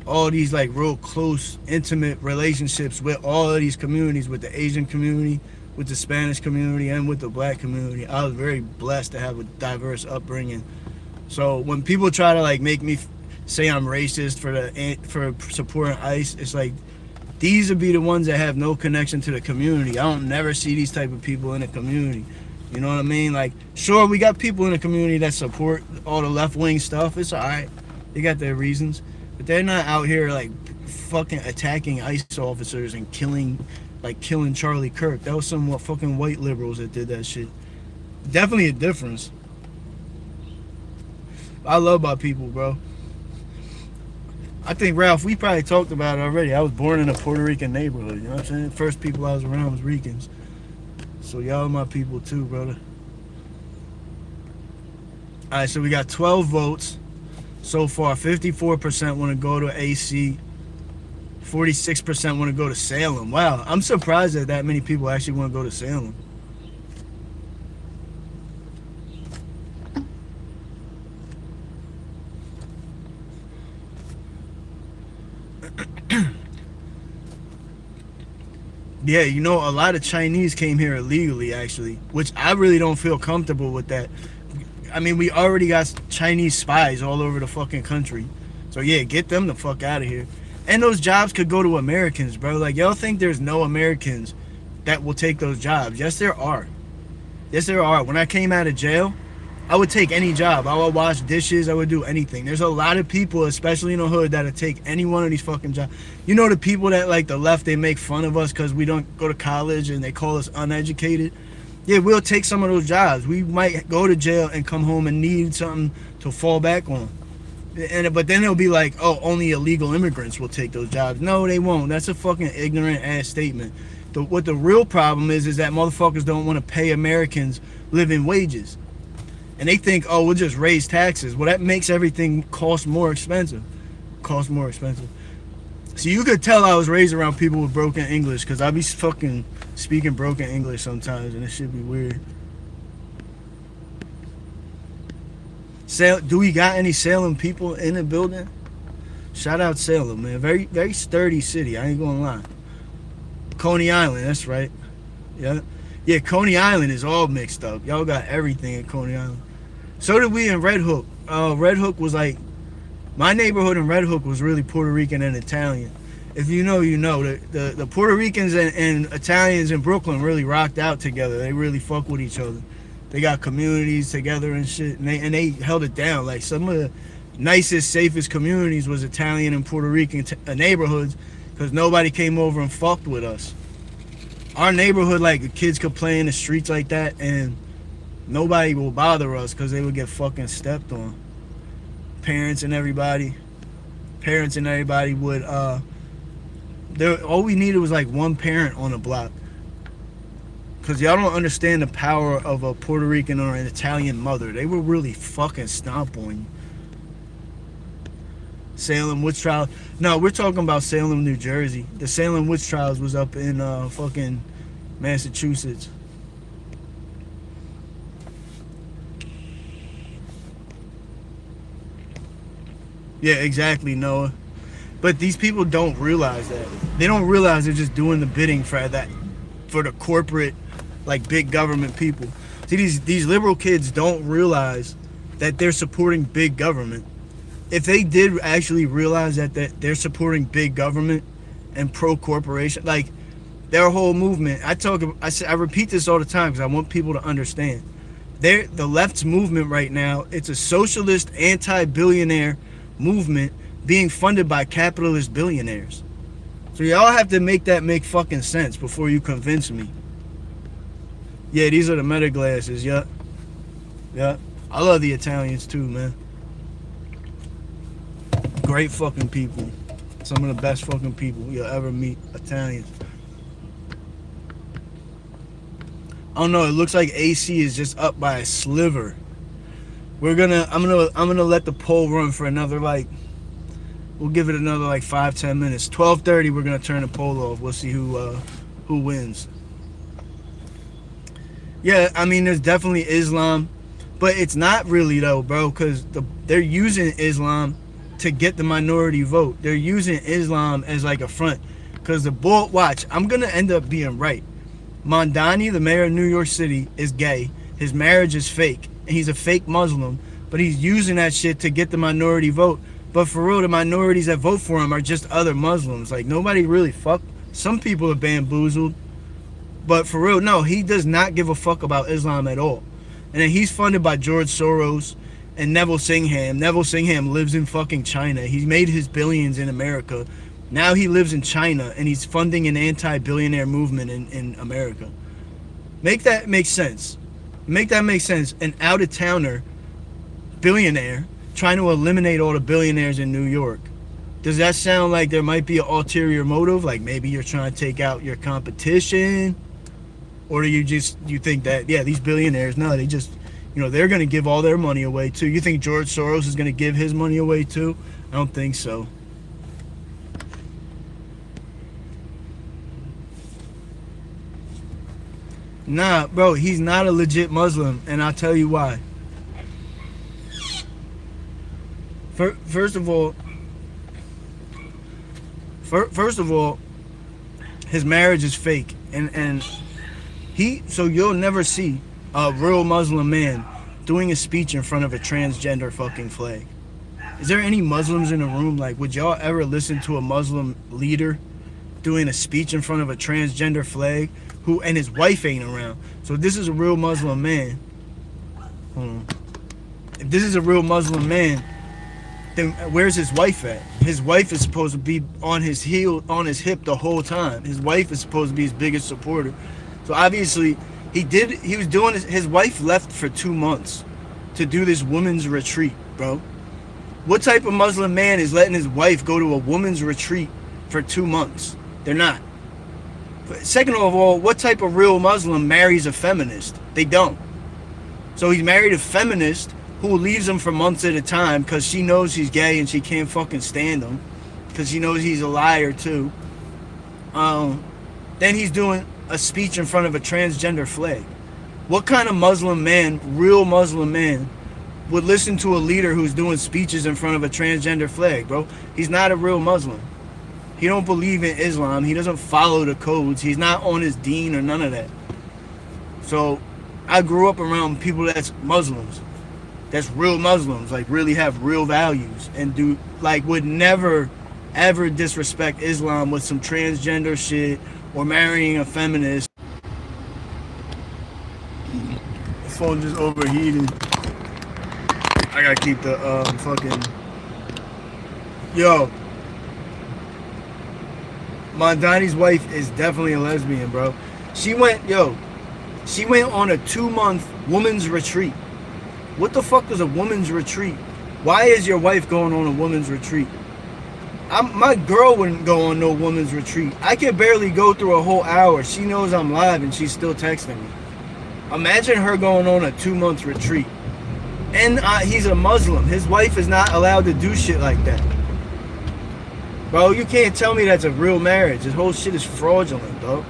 Speaker 2: all these, like, real close, intimate relationships with all of these communities, with the Asian community, with the Spanish community, and with the black community. I was very blessed to have a diverse upbringing. So when people try to, like, make me say I'm racist for supporting ICE, it's like, these would be the ones that have no connection to the community. I don't never see these type of people in the community. You know what I mean? Like, sure, we got people in the community that support all the left-wing stuff. It's all right. They got their reasons. But they're not out here, like, fucking attacking ICE officers and killing Charlie Kirk. That was some fucking white liberals that did that shit. Definitely a difference. I love my people, bro. I think, Ralph, we probably talked about it already. I was born in a Puerto Rican neighborhood. You know what I'm saying? First people I was around was Ricans. So y'all are my people too, brother. Alright, so we got 12 votes so far. 54% want to go to AC. 46% want to go to Salem. Wow, I'm surprised that many people actually want to go to Salem. Yeah, a lot of Chinese came here illegally, actually, which I really don't feel comfortable with that. I mean, we already got Chinese spies all over the fucking country. So, yeah, get them the fuck out of here. And those jobs could go to Americans, bro. Like, y'all think there's no Americans that will take those jobs. Yes, there are. Yes, there are. When I came out of jail, I would take any job. I would wash dishes. I would do anything. There's a lot of people, especially in the hood, that would take any one of these fucking jobs. You know, the people that, like, the left, they make fun of us because we don't go to college and they call us uneducated. Yeah, we'll take some of those jobs. We might go to jail and come home and need something to fall back on. But then they'll be like, oh, only illegal immigrants will take those jobs. No, they won't. That's a fucking ignorant ass statement. What the real problem is that motherfuckers don't want to pay Americans living wages. And they think, oh, we'll just raise taxes. Well, that makes everything cost more expensive. Cost more expensive. So you could tell I was raised around people with broken English, because I be fucking speaking broken English sometimes, and it should be weird. Do we got any Salem people in the building? Shout out Salem, man. Very, very sturdy city. I ain't gonna lie. Coney Island, that's right. Yeah. Yeah, Coney Island is all mixed up. Y'all got everything in Coney Island. So did we in Red Hook. Red Hook was like, my neighborhood in Red Hook was really Puerto Rican and Italian. If you know, you know. The Puerto Ricans and Italians in Brooklyn really rocked out together. They really fuck with each other. They got communities together and shit, and they held it down. Like some of the nicest, safest communities was Italian and Puerto Rican neighborhoods, because nobody came over and fucked with us. Our neighborhood, like the kids could play in the streets like that, and nobody will bother us because they would get fucking stepped on. Parents and everybody would all we needed was like one parent on the block, because y'all don't understand the power of a Puerto Rican or an Italian mother. They will really fucking stomp on you. Salem witch trial. No, we're talking about Salem, New Jersey. The Salem witch trials was up in fucking Massachusetts. Yeah, exactly, Noah. But these people don't realize that. They don't realize they're just doing the bidding for the corporate, like, big government people. See, these liberal kids don't realize that they're supporting big government. If they did actually realize that they're supporting big government and pro-corporation, like their whole movement, I repeat this all the time because I want people to understand. The left's movement right now, it's a socialist, anti-billionaire movement being funded by capitalist billionaires. So y'all have to make that make fucking sense before you convince me. Yeah, these are the meta glasses. Yeah. I love the Italians too, man. Great fucking people. Some of the best fucking people you'll ever meet. Italians. I don't know, it looks like AC is just up by a sliver. I'm gonna let the poll run for another, like, we'll give it another like 5-10 minutes. 12:30 we're gonna turn the poll off. We'll see who wins. Yeah, I mean, there's definitely Islam, but it's not really though, bro, because they're using Islam to get the minority vote. They're using Islam as like a front, because watch, I'm gonna end up being right. Mondani, the mayor of New York City, is gay. His marriage is fake, and he's a fake Muslim, but he's using that shit to get the minority vote. But for real, the minorities that vote for him are just other Muslims. Like, nobody really some people are bamboozled, but for real, no, he does not give a fuck about Islam at all. And then he's funded by George Soros and Neville Singham. Neville Singham lives in fucking China. He's made his billions in America. Now he lives in China, and he's funding an anti-billionaire movement in America. Make that make sense. Make that make sense. An out-of-towner billionaire trying to eliminate all the billionaires in New York. Does that sound like there might be an ulterior motive? Like maybe you're trying to take out your competition? Or do you think that, yeah, these billionaires, no, they just, they're going to give all their money away too. You think George Soros is going to give his money away too? I don't think so. Nah, bro, he's not a legit Muslim, and I'll tell you why. First of all, his marriage is fake, and so you'll never see a real Muslim man doing a speech in front of a transgender fucking flag. Is there any Muslims in the room? Like, would y'all ever listen to a Muslim leader doing a speech in front of a transgender flag and his wife ain't around? So if this is a real Muslim man, if this is a real Muslim man, then where's his wife at? His wife is supposed to be on his hip the whole time. His wife is supposed to be his biggest supporter. So obviously his wife left for 2 months to do this women's retreat, bro. What type of Muslim man is letting his wife go to a women's retreat for 2 months? They're not. Second of all, what type of real Muslim marries a feminist? They don't. So he's married a feminist who leaves him for months at a time because she knows he's gay and she can't fucking stand him because she knows he's a liar too. Then he's doing a speech in front of a transgender flag. What kind of Muslim man, real Muslim man, would listen to a leader who's doing speeches in front of a transgender flag, bro? He's not a real Muslim. He don't believe in Islam. He doesn't follow the codes. He's not on his deen or none of that. So I grew up around people that's Muslims, that's real Muslims, like really have real values and would never ever disrespect Islam with some transgender shit or marrying a feminist. The phone just overheated. I gotta keep the fucking. Yo, Mondani's wife is definitely a lesbian, bro. She went on a 2-month woman's retreat. What the fuck is a woman's retreat? Why is your wife going on a woman's retreat? My girl wouldn't go on no woman's retreat. I can barely go through a whole hour. She knows I'm live and she's still texting me. Imagine her going on a 2-month retreat. And he's a Muslim. His wife is not allowed to do shit like that. Bro, you can't tell me that's a real marriage. This whole shit is fraudulent, bro.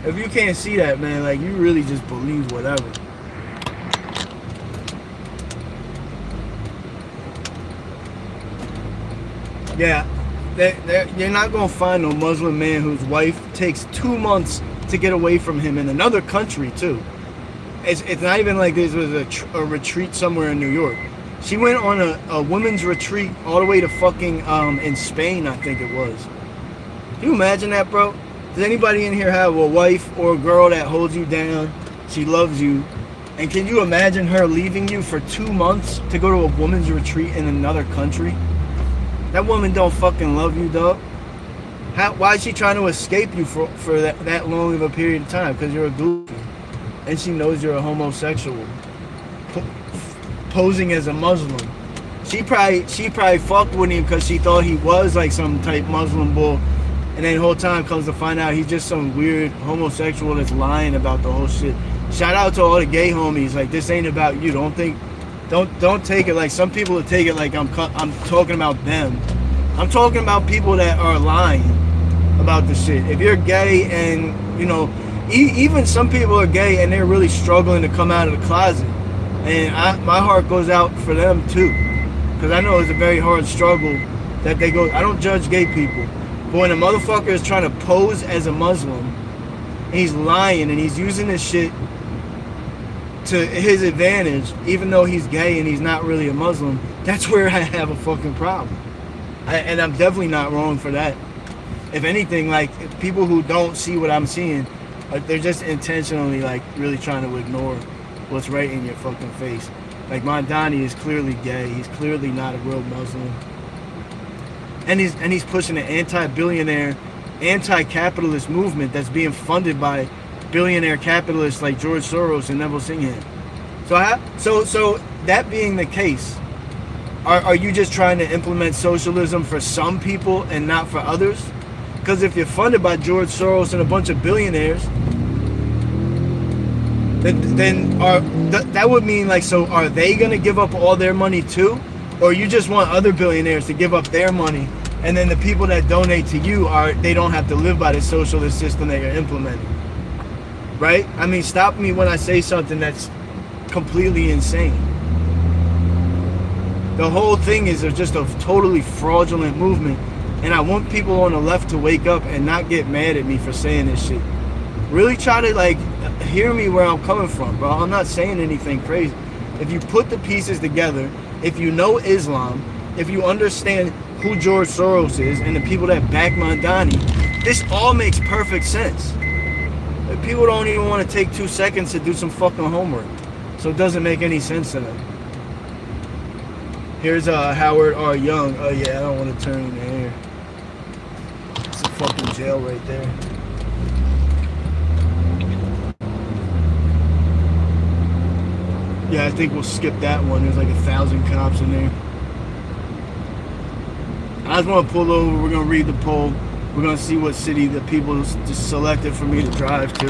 Speaker 2: If you can't see that, man, like, you really just believe whatever. Yeah, you're not going to find no Muslim man whose wife takes 2 months to get away from him in another country, too. It's not even like this was a retreat somewhere in New York. She went on a women's retreat all the way to fucking in Spain, I think it was. Can you imagine that, bro? Does anybody in here have a wife or a girl that holds you down? She loves you. And can you imagine her leaving you for 2 months to go to a women's retreat in another country? That woman don't fucking love you, dog. Why is she trying to escape you for that long of a period of time? Because you're a goofy. And she knows you're a homosexual. Posing as a Muslim. She probably fucked with him because she thought he was like some type Muslim bull. And then the whole time comes to find out he's just some weird homosexual that's lying about the whole shit. Shout out to all the gay homies. Like, this ain't about you. Don't take it like some people will take it like I'm talking about them. I'm talking about people that are lying about the shit. If you're gay and, you know, even some people are gay and they're really struggling to come out of the closet. And my heart goes out for them too. Because I know it's a very hard struggle that they go. I don't judge gay people. But when a motherfucker is trying to pose as a Muslim, and he's lying and he's using this shit to his advantage, even though he's gay and he's not really a Muslim, that's where I have a fucking problem. And I'm definitely not wrong for that. If anything, like, people who don't see what I'm seeing, they're just intentionally, like, really trying to ignore what's right in your fucking face. Like, Mondani is clearly gay. He's clearly not a real Muslim. And he's pushing an anti-billionaire, anti-capitalist movement that's being funded by billionaire capitalists like George Soros and Neville Singham. So that being the case, are you just trying to implement socialism for some people and not for others? Because if you're funded by George Soros and a bunch of billionaires, then that would mean, like, so are they going to give up all their money too? Or you just want other billionaires to give up their money, and then the people that donate to you they don't have to live by the socialist system that you're implementing? Right? I mean, stop me when I say something that's completely insane. The whole thing is just a totally fraudulent movement, and I want people on the left to wake up and not get mad at me for saying this shit. Really try to, like, hear me where I'm coming from, bro. I'm not saying anything crazy. If you put the pieces together, if you know Islam, if you understand who George Soros is and the people that back Mondani, this all makes perfect sense. People don't even want to take 2 seconds to do some fucking homework, so it doesn't make any sense to them. Here's Howard R. Young. Oh yeah, I don't want to turn in here. It's a fucking jail right there. Yeah, I think we'll skip that one. There's like 1,000 cops in there. I just want to pull over. We're going to read the poll. We're going to see what city the people just selected for me to drive to.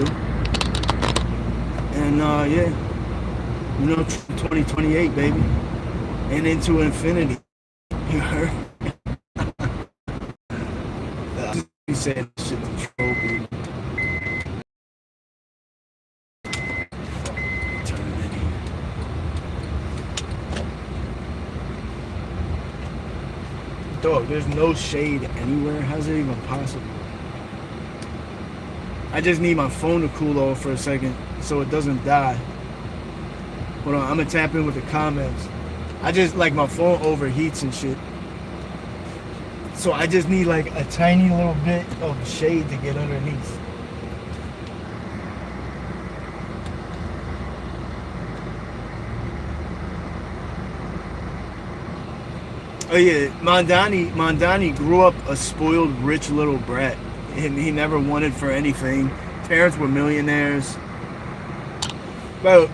Speaker 2: And yeah, you know, 2028, baby. And into infinity. You heard? He said shit to troll people. Dog, there's no shade anywhere. How's it even possible? I just need my phone to cool off for a second so it doesn't die. Hold on, I'm gonna tap in with the comments. I just, like, my phone overheats and shit. So I just need like a tiny little bit of shade to get underneath. Oh yeah, Mondani grew up a spoiled, rich little brat, and he never wanted for anything. Parents were millionaires. Bro,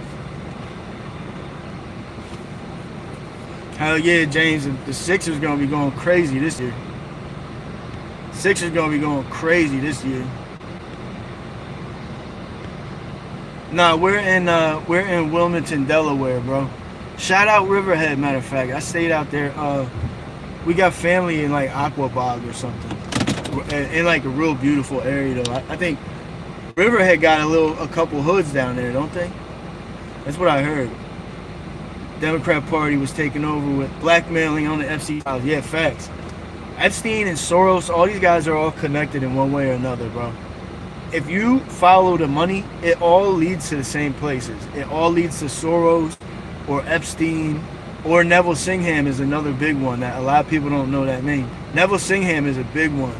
Speaker 2: hell yeah, James, the Sixers gonna be going crazy this year. Sixers gonna be going crazy this year. Nah, we're in Wilmington, Delaware, bro. Shout out Riverhead, matter of fact. I stayed out there. We got family in like Aquabog or something. In like a real beautiful area though. I think Riverhead got a couple hoods down there, don't they? That's what I heard. Democrat Party was taking over with blackmailing on the FC files. Yeah, facts. Epstein and Soros, all these guys are all connected in one way or another, bro. If you follow the money, it all leads to the same places. It all leads to Soros or Epstein or Neville Singham is another big one that a lot of people don't know that name. Neville Singham is a big one.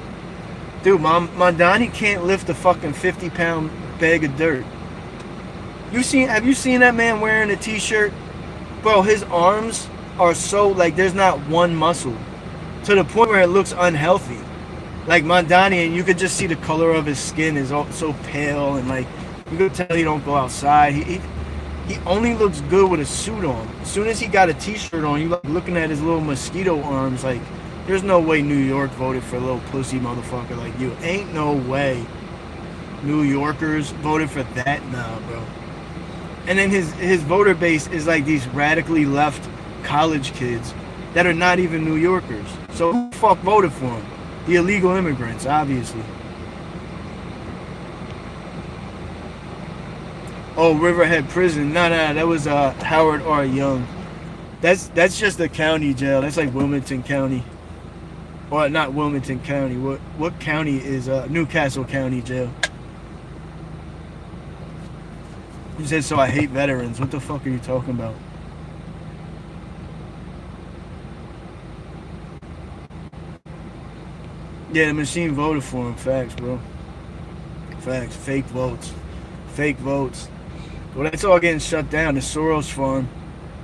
Speaker 2: Dude, Mondani can't lift a fucking 50-pound bag of dirt. Have you seen that man wearing a t-shirt? Bro, his arms are so, like, there's not one muscle. To the point where it looks unhealthy. Like Mondani, and you could just see the color of his skin is all so pale, and like, you could tell he don't go outside. He only looks good with a suit on. As soon as he got a t-shirt on, you like looking at his little mosquito arms, like, there's no way New York voted for a little pussy motherfucker like you. Ain't no way New Yorkers voted for that. Nah, bro. And then his voter base is like these radically left college kids that are not even New Yorkers. So who the fuck voted for him? The illegal immigrants, obviously. Oh, Riverhead Prison. No, that was Howard R. Young. That's just a county jail. That's like Wilmington County. Or not Wilmington County. What county is Newcastle County Jail? You said, so I hate veterans. What the fuck are you talking about? Yeah, the machine voted for him. Facts, bro. Facts. Fake votes. Fake votes. Well, that's all getting shut down. The Soros farm.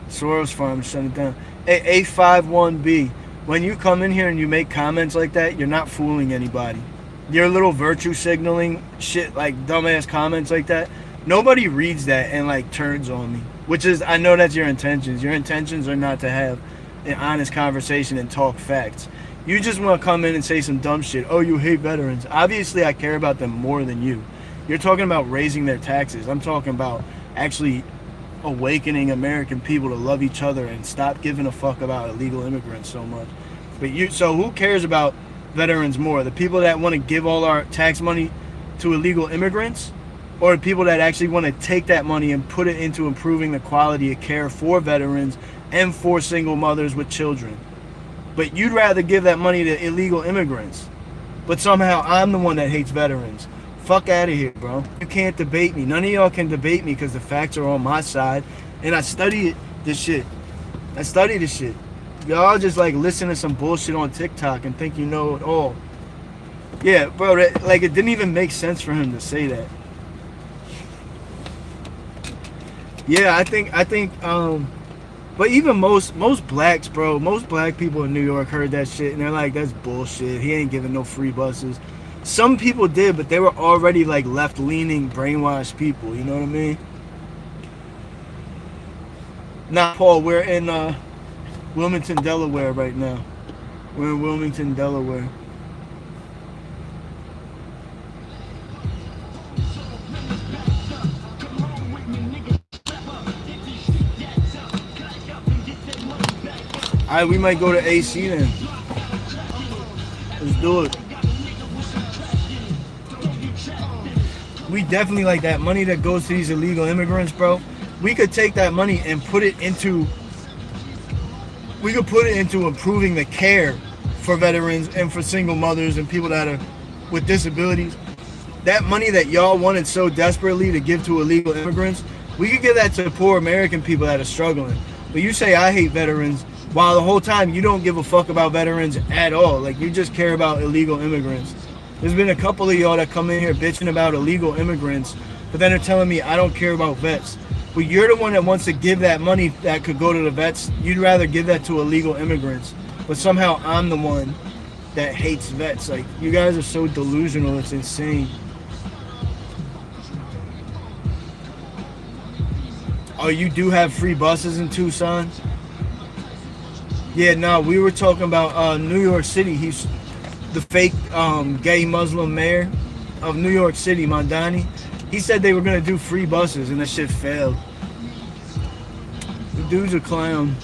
Speaker 2: Soros farm is shutting down. Hey, A51B. When you come in here and you make comments like that, you're not fooling anybody. Your little virtue signaling shit, like dumbass comments like that, nobody reads that and like turns on me. Which is, I know that's your intentions. Your intentions are not to have an honest conversation and talk facts. You just want to come in and say some dumb shit. Oh, you hate veterans. Obviously, I care about them more than you. You're talking about raising their taxes. I'm talking about actually awakening American people to love each other and stop giving a fuck about illegal immigrants so much. So who cares about veterans more? The people that want to give all our tax money to illegal immigrants, or the people that actually want to take that money and put it into improving the quality of care for veterans and for single mothers with children? But you'd rather give that money to illegal immigrants. But somehow I'm the one that hates veterans. Fuck out of here, bro. You can't debate me. None of y'all can debate me because the facts are on my side. And I study this shit. I study this shit. Y'all just like listen to some bullshit on TikTok and think you know it all. Yeah, bro, like it didn't even make sense for him to say that. Yeah, I think but even most blacks, bro, most black people in New York heard that shit and they're like, that's bullshit. He ain't giving no free buses. Some people did, but they were already like left-leaning, brainwashed people. You know what I mean? Nah, Paul, we're in Wilmington, Delaware right now. We're in Wilmington, Delaware. Alright, we might go to AC then. Let's do it. We definitely like that money that goes to these illegal immigrants, bro. We could take that money and put it into improving the care for veterans and for single mothers and people that are with disabilities. That money that y'all wanted so desperately to give to illegal immigrants, we could give that to poor American people that are struggling. But you say I hate veterans, While the whole time you don't give a fuck about veterans at all. Like, you just care about illegal immigrants. There's been a couple of y'all that come in here bitching about illegal immigrants, but then they're telling me I don't care about vets. But you're the one that wants to give that money that could go to the vets. You'd rather give that to illegal immigrants. But somehow I'm the one that hates vets. Like, you guys are so delusional, it's insane. Oh, you do have free buses in Tucson? Yeah, no, we were talking about New York City. He's the fake gay Muslim mayor of New York City, Mondani. He said they were going to do free buses, and that shit failed. The dude's a clown.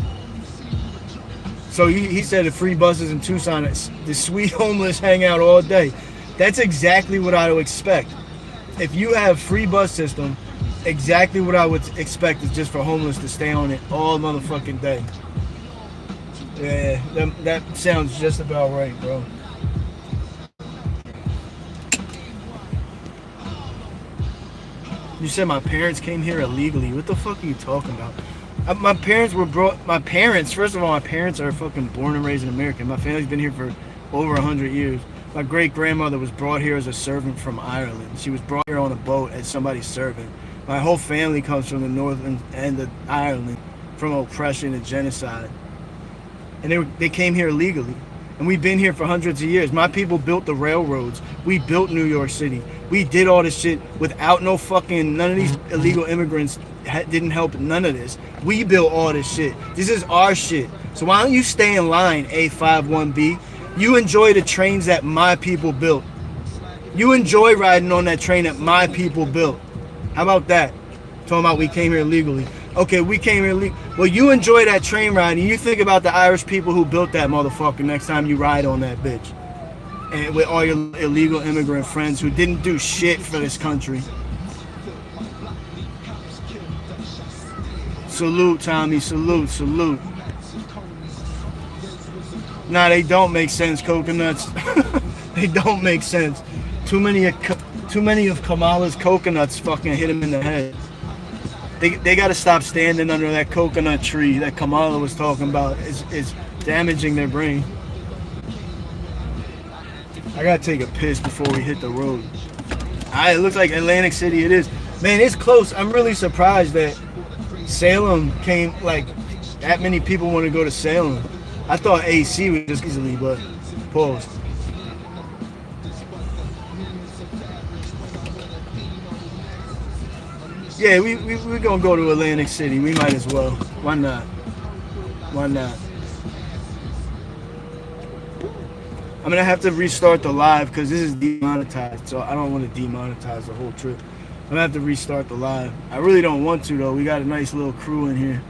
Speaker 2: So he said the free buses in Tucson, the sweet homeless hang out all day. That's exactly what I would expect. If you have free bus system, exactly what I would expect is just for homeless to stay on it all motherfucking day. Yeah, that sounds just about right, bro. You said my parents came here illegally. What the fuck are you talking about? My parents, first of all, my parents are fucking born and raised in America. My family's been here for over 100 years. My great-grandmother was brought here as a servant from Ireland. She was brought here on a boat as somebody's servant. My whole family comes from the northern end of Ireland, from oppression and genocide. And they came here illegally. And we've been here for hundreds of years. My people built the railroads. We built New York City. We did all this shit without none of these illegal immigrants didn't help none of this. We built all this shit. This is our shit. So why don't you stay in line, A51B? You enjoy the trains that my people built. You enjoy riding on that train that my people built. How about that? Talking about we came here illegally. Okay, we came here illegally. Well, you enjoy that train ride, and you think about the Irish people who built that motherfucker next time you ride on that bitch. And with all your illegal immigrant friends who didn't do shit for this country. Salute, Tommy. Salute, salute. Nah, they don't make sense, coconuts. They don't make sense. Too many of Kamala's coconuts fucking hit him in the head. They got to stop standing under that coconut tree that Kamala was talking about. It's damaging their brain. I got to take a piss before we hit the road. It looks like Atlantic City it is. Man, it's close. I'm really surprised that Salem came, like, that many people want to go to Salem. I thought AC was just easily, but pause. Yeah, we're going to go to Atlantic City. We might as well. Why not? Why not? I'm going to have to restart the live because this is demonetized, so I don't want to demonetize the whole trip. I'm going to have to restart the live. I really don't want to, though. We got a nice little crew in here.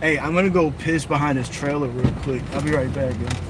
Speaker 2: Hey, I'm going to go piss behind this trailer real quick. I'll be right back, guys.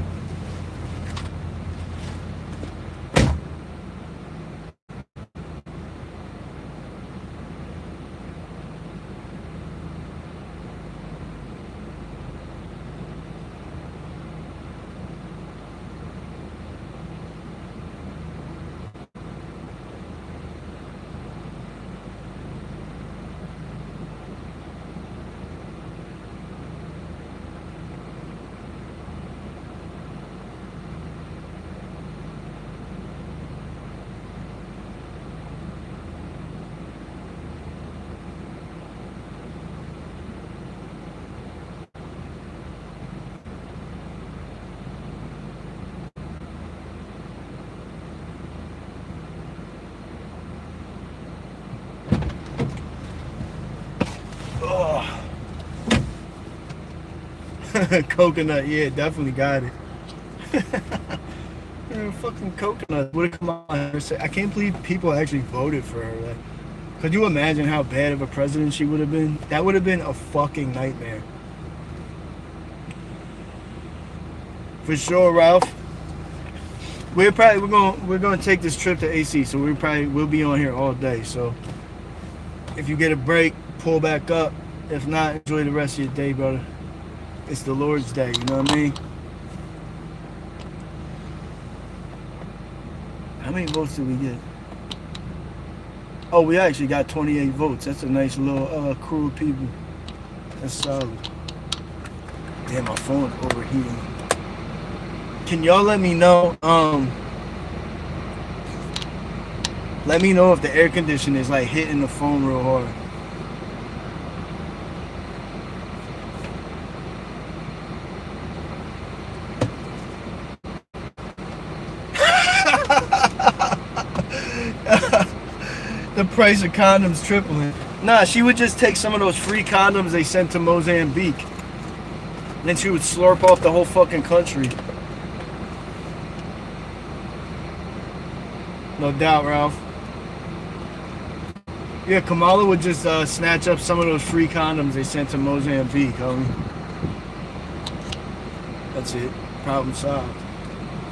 Speaker 2: Coconut, yeah, definitely got it. Fucking coconut would have come on and say, I can't believe people actually voted for her. Like, could you imagine how bad of a president she would have been? That would have been a fucking nightmare. For sure, Ralph. We're gonna take this trip to AC, so we'll be on here all day. So if you get a break, pull back up. If not, enjoy the rest of your day, brother. It's the Lord's Day, you know what I mean? How many votes did we get? Oh, we actually got 28 votes. That's a nice little crew of people. That's solid. Damn, my phone's overheating. Can y'all let me know? Let me know if the air conditioner is like hitting the phone real hard. The price of condoms tripling. Nah, she would just take some of those free condoms they sent to Mozambique. Then she would slurp off the whole fucking country. No doubt, Ralph. Yeah, Kamala would just snatch up some of those free condoms they sent to Mozambique, homie. That's it. Problem solved.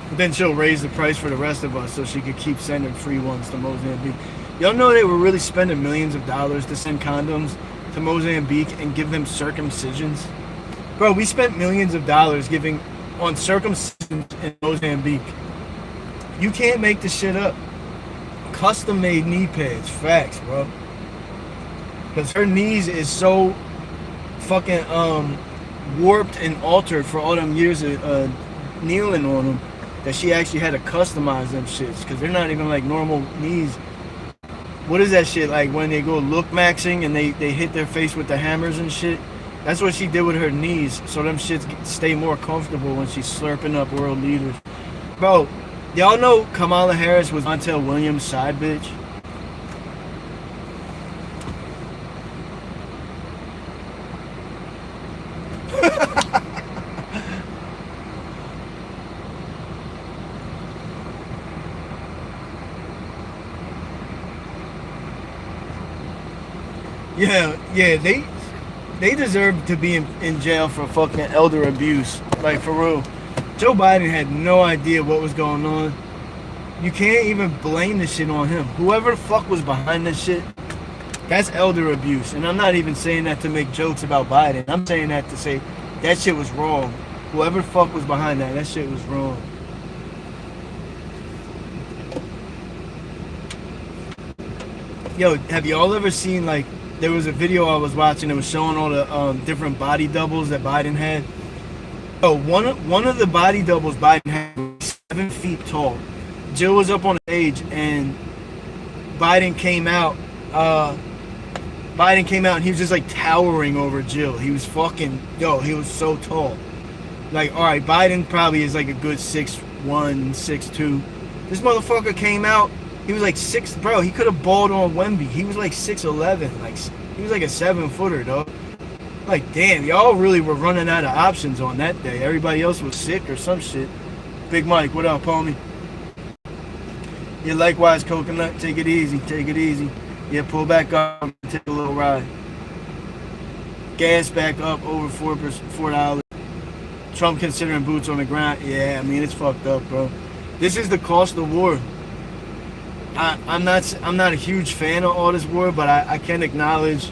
Speaker 2: But then she'll raise the price for the rest of us so she could keep sending free ones to Mozambique. Y'all know they were really spending millions of dollars to send condoms to Mozambique and give them circumcisions? Bro, we spent millions of dollars giving on circumcision in Mozambique. You can't make this shit up. Custom made knee pads, facts, bro. Because her knees is so fucking warped and altered for all them years of kneeling on them that she actually had to customize them shits because they're not even like normal knees. What is that shit like when they go look maxing and they hit their face with the hammers and shit? That's what she did with her knees, so them shits stay more comfortable when she's slurping up world leaders. Bro, y'all know Kamala Harris was Montel Williams' side bitch? Yeah, they deserve to be in jail for fucking elder abuse. Like, for real. Joe Biden had no idea what was going on. You can't even blame this shit on him. Whoever the fuck was behind this shit, that's elder abuse. And I'm not even saying that to make jokes about Biden. I'm saying that to say that shit was wrong. Whoever the fuck was behind that shit was wrong. Yo, have y'all ever seen, like, there was a video I was watching that was showing all the different body doubles that Biden had. Oh, one of the body doubles Biden had was 7 feet tall. Jill was up on the stage and Biden came out and he was just like towering over Jill. He was he was so tall. Like, alright, Biden probably is like a good 6'1", 6'2". This motherfucker came out. He was like 6, bro. He could have balled on Wemby. He was like 6'11". Like, he was like a 7-footer, though. Like, damn, y'all really were running out of options on that day. Everybody else was sick or some shit. Big Mike, what up, homie? Yeah, likewise, Coconut. Take it easy. Take it easy. Yeah, pull back up. Take a little ride. Gas back up over $4. Trump considering boots on the ground. Yeah, I mean, it's fucked up, bro. This is the cost of war. I'm not a huge fan of all this war, but I can acknowledge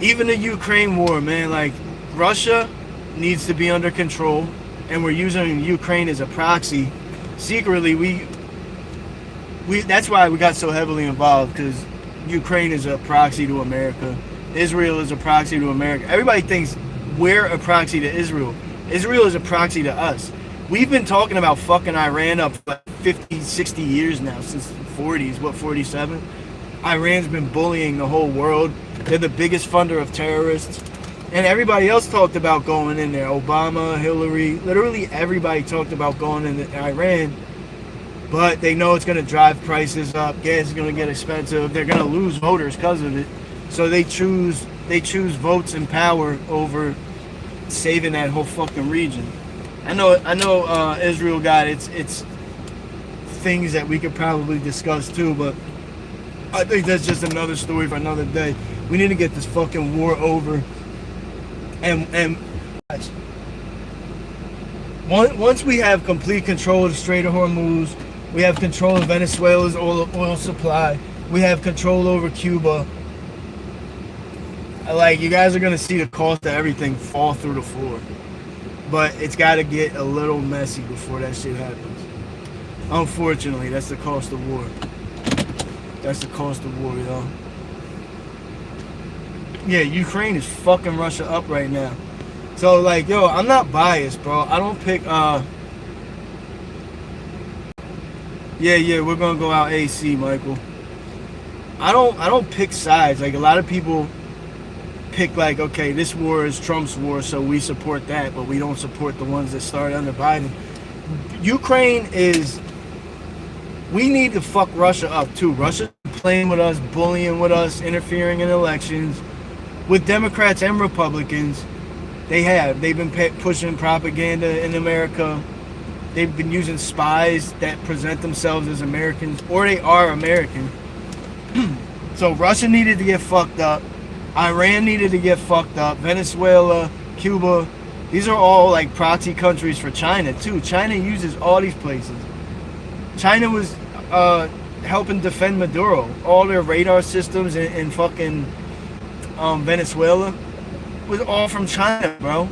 Speaker 2: even the Ukraine war, man. Like, Russia needs to be under control, and we're using Ukraine as a proxy. Secretly, we that's why we got so heavily involved, because Ukraine is a proxy to America. Israel is a proxy to America. Everybody thinks we're a proxy to Israel. Israel is a proxy to us. We've been talking about fucking Iran up for like 50, 60 years now, since the 40s, 47? Iran's been bullying the whole world. They're the biggest funder of terrorists. And everybody else talked about going in there. Obama, Hillary, literally everybody talked about going into Iran. But they know it's going to drive prices up. Gas is going to get expensive. They're going to lose voters because of it. So they choose votes and power over saving that whole fucking region. I know Israel got its things that we could probably discuss too, but I think that's just another story for another day. We need to get this fucking war over. And once we have complete control of the Strait of Hormuz, we have control of Venezuela's oil supply, we have control over Cuba, like, you guys are gonna see the cost of everything fall through the floor. But it's got to get a little messy before that shit happens. Unfortunately, that's the cost of war. That's the cost of war, y'all. Yeah, Ukraine is fucking Russia up right now. So like, yo, I'm not biased, bro. I don't pick. Yeah, we're gonna go out AC, Michael. I don't pick sides. Like a lot of people pick like, okay, this war is Trump's war, so we support that, but we don't support the ones that started under Biden. Ukraine is. We need to fuck Russia up too. Russia's playing with us, bullying with us, interfering in elections, with Democrats and Republicans. They've been pushing propaganda in America. They've been using spies that present themselves as Americans, or they are American. So Russia needed to get fucked up. Iran needed to get fucked up. Venezuela, Cuba, these are all like proxy countries for China too. China uses all these places. China was helping defend Maduro. All their radar systems in fucking Venezuela was all from China, bro.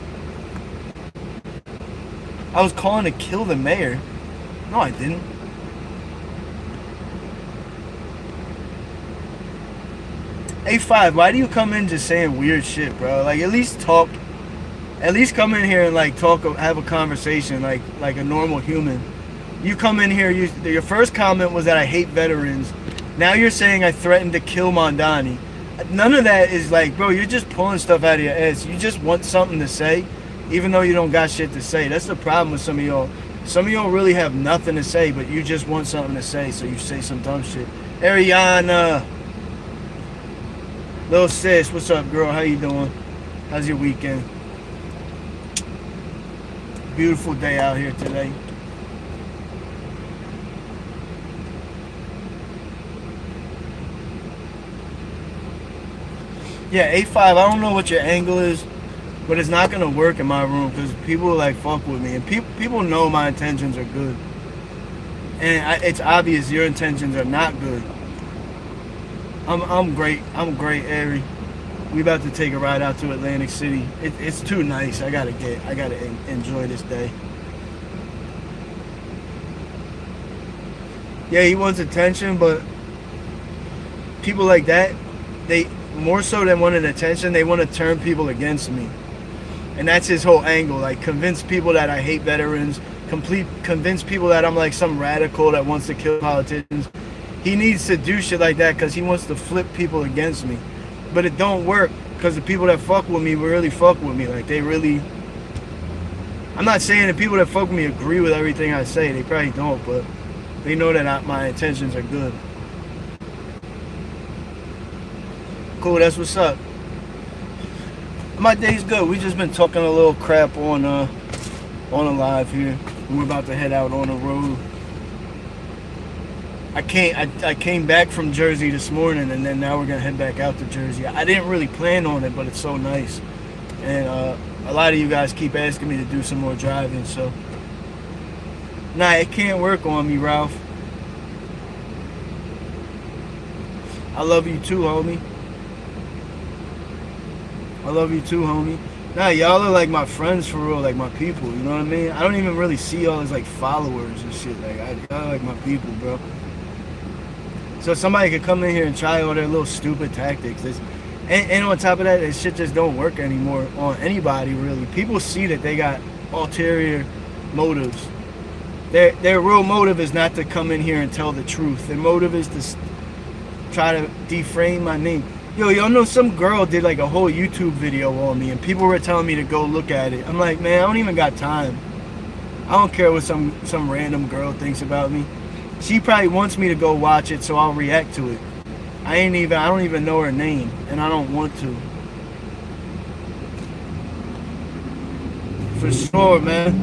Speaker 2: I was calling to kill the mayor. No, I didn't. A5, why do you come in just saying weird shit, bro? Like, at least talk. At least come in here and like talk, have a conversation like a normal human. You come in here, your first comment was that I hate veterans. Now you're saying I threatened to kill Mondani. None of that is like, bro, you're just pulling stuff out of your ass. You just want something to say, even though you don't got shit to say. That's the problem with some of y'all. Some of y'all really have nothing to say, but you just want something to say, so you say some dumb shit. Ariana. Little sis, what's up, girl? How you doing? How's your weekend? Beautiful day out here today. Yeah, A5, I don't know what your angle is, but it's not gonna work in my room because people like fuck with me, and people know my intentions are good, and it's obvious your intentions are not good. I'm great, Ari. We about to take a ride out to Atlantic City. It's too nice. I gotta enjoy this day. Yeah, he wants attention, but people like that, they more so than wanting attention, they want to turn people against me. And that's his whole angle, like convince people that I hate veterans, convince people that I'm like some radical that wants to kill politicians. He needs to do shit like that because he wants to flip people against me. But it don't work because the people that fuck with me really fuck with me. Like they really, I'm not saying the people that fuck with me agree with everything I say. They probably don't, but they know that my intentions are good. Cool, that's what's up. My day's good. We just been talking a little crap on a live here. We're about to head out on the road. I came back from Jersey this morning, and then now we're gonna head back out to Jersey. I didn't really plan on it, but it's so nice, and a lot of you guys keep asking me to do some more driving. So, nah, it can't work on me, Ralph. I love you too, homie. I love you too, homie. Nah, y'all are like my friends for real, like my people. You know what I mean? I don't even really see y'all as like followers and shit. Like y'all like my people, bro. So somebody could come in here and try all their little stupid tactics. And on top of that, this shit just don't work anymore on anybody, really. People see that they got ulterior motives. Their real motive is not to come in here and tell the truth. Their motive is to try to defame my name. Yo, y'all know some girl did like a whole YouTube video on me, and people were telling me to go look at it. I'm like, man, I don't even got time. I don't care what some random girl thinks about me. She probably wants me to go watch it, so I'll react to it. I don't even know her name, and I don't want to. For sure, man.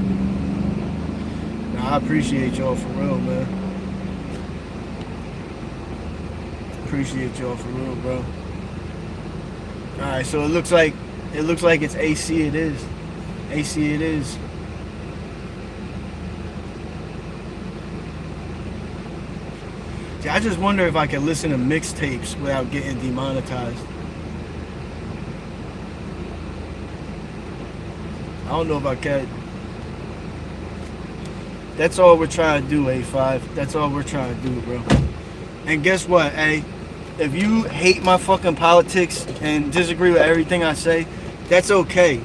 Speaker 2: Nah, I appreciate y'all for real, man. Appreciate y'all for real, bro. Alright, so it looks like it's AC. It is. AC it is. See, I just wonder if I could listen to mixtapes without getting demonetized. I don't know if I can. That's all we're trying to do, A5. That's all we're trying to do, bro. And guess what, A? If you hate my fucking politics and disagree with everything I say, that's okay.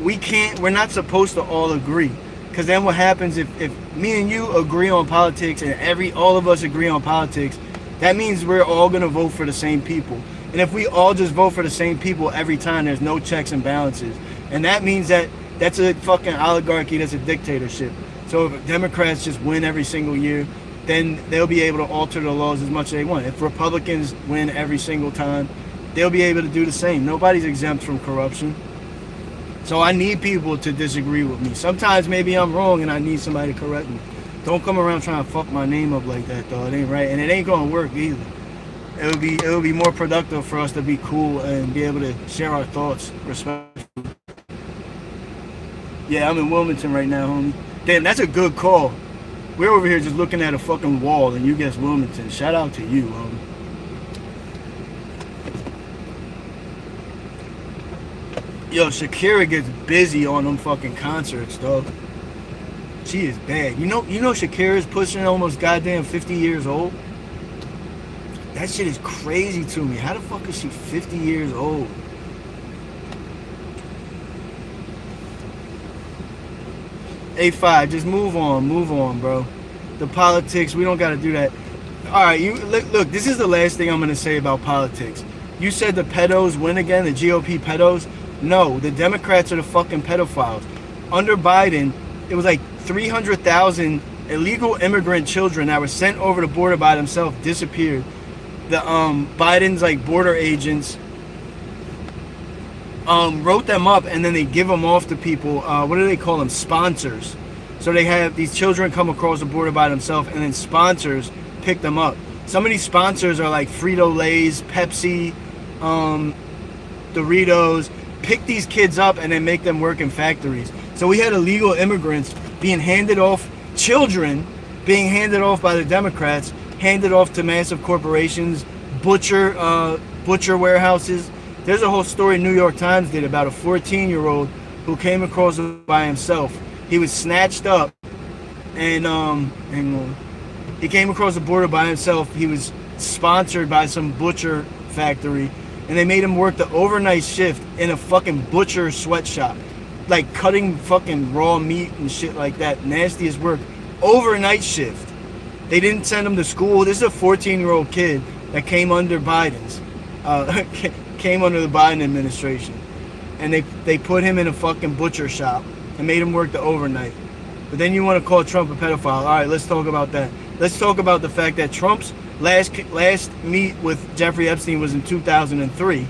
Speaker 2: we're not supposed to all agree. Because then what happens if me and you agree on politics and all of us agree on politics, that means we're all going to vote for the same people. And if we all just vote for the same people every time, there's no checks and balances. And that means that's a fucking oligarchy, that's a dictatorship. So if Democrats just win every single year, then they'll be able to alter the laws as much as they want. If Republicans win every single time, they'll be able to do the same. Nobody's exempt from corruption. So I need people to disagree with me. Sometimes maybe I'm wrong and I need somebody to correct me. Don't come around trying to fuck my name up like that, though. It ain't right, and it ain't gonna work either. It would be more productive for us to be cool and be able to share our thoughts respectfully. Yeah, I'm in Wilmington right now, homie. Damn, that's a good call. We're over here just looking at a fucking wall, and you guess Wilmington. Shout out to you, homie. Yo, Shakira gets busy on them fucking concerts, dog. She is bad. You know Shakira's pushing almost goddamn 50 years old? That shit is crazy to me. How the fuck is she 50 years old? A5, just move on, bro. The politics, we don't gotta do that. Alright, you look, this is the last thing I'm gonna say about politics. You said the pedos win again, the GOP pedos? No, the Democrats are the fucking pedophiles. Under Biden, it was like 300,000 illegal immigrant children that were sent over the border by themselves disappeared. The Biden's like border agents wrote them up, and then they give them off to people. What do they call them? Sponsors. So they have these children come across the border by themselves, and then sponsors pick them up. Some of these sponsors are like Frito-Lay's, Pepsi, Doritos. Pick these kids up and then make them work in factories. So we had illegal immigrants being handed off, children being handed off by the Democrats, handed off to massive corporations, butcher warehouses. There's a whole story New York Times did about a 14-year-old who came across it by himself. He was snatched up, and he came across the border by himself. He was sponsored by some butcher factory, and they made him work the overnight shift in a fucking butcher sweatshop, like cutting fucking raw meat and shit like that. Nastiest work. Overnight shift. They didn't send him to school. This is a 14-year-old kid that came under Biden's, came under the Biden administration, and they put him in a fucking butcher shop and made him work the overnight. But then you want to call Trump a pedophile. All right, let's talk about that. Let's talk about the fact that Trump's last meet with Jeffrey Epstein was in 2003,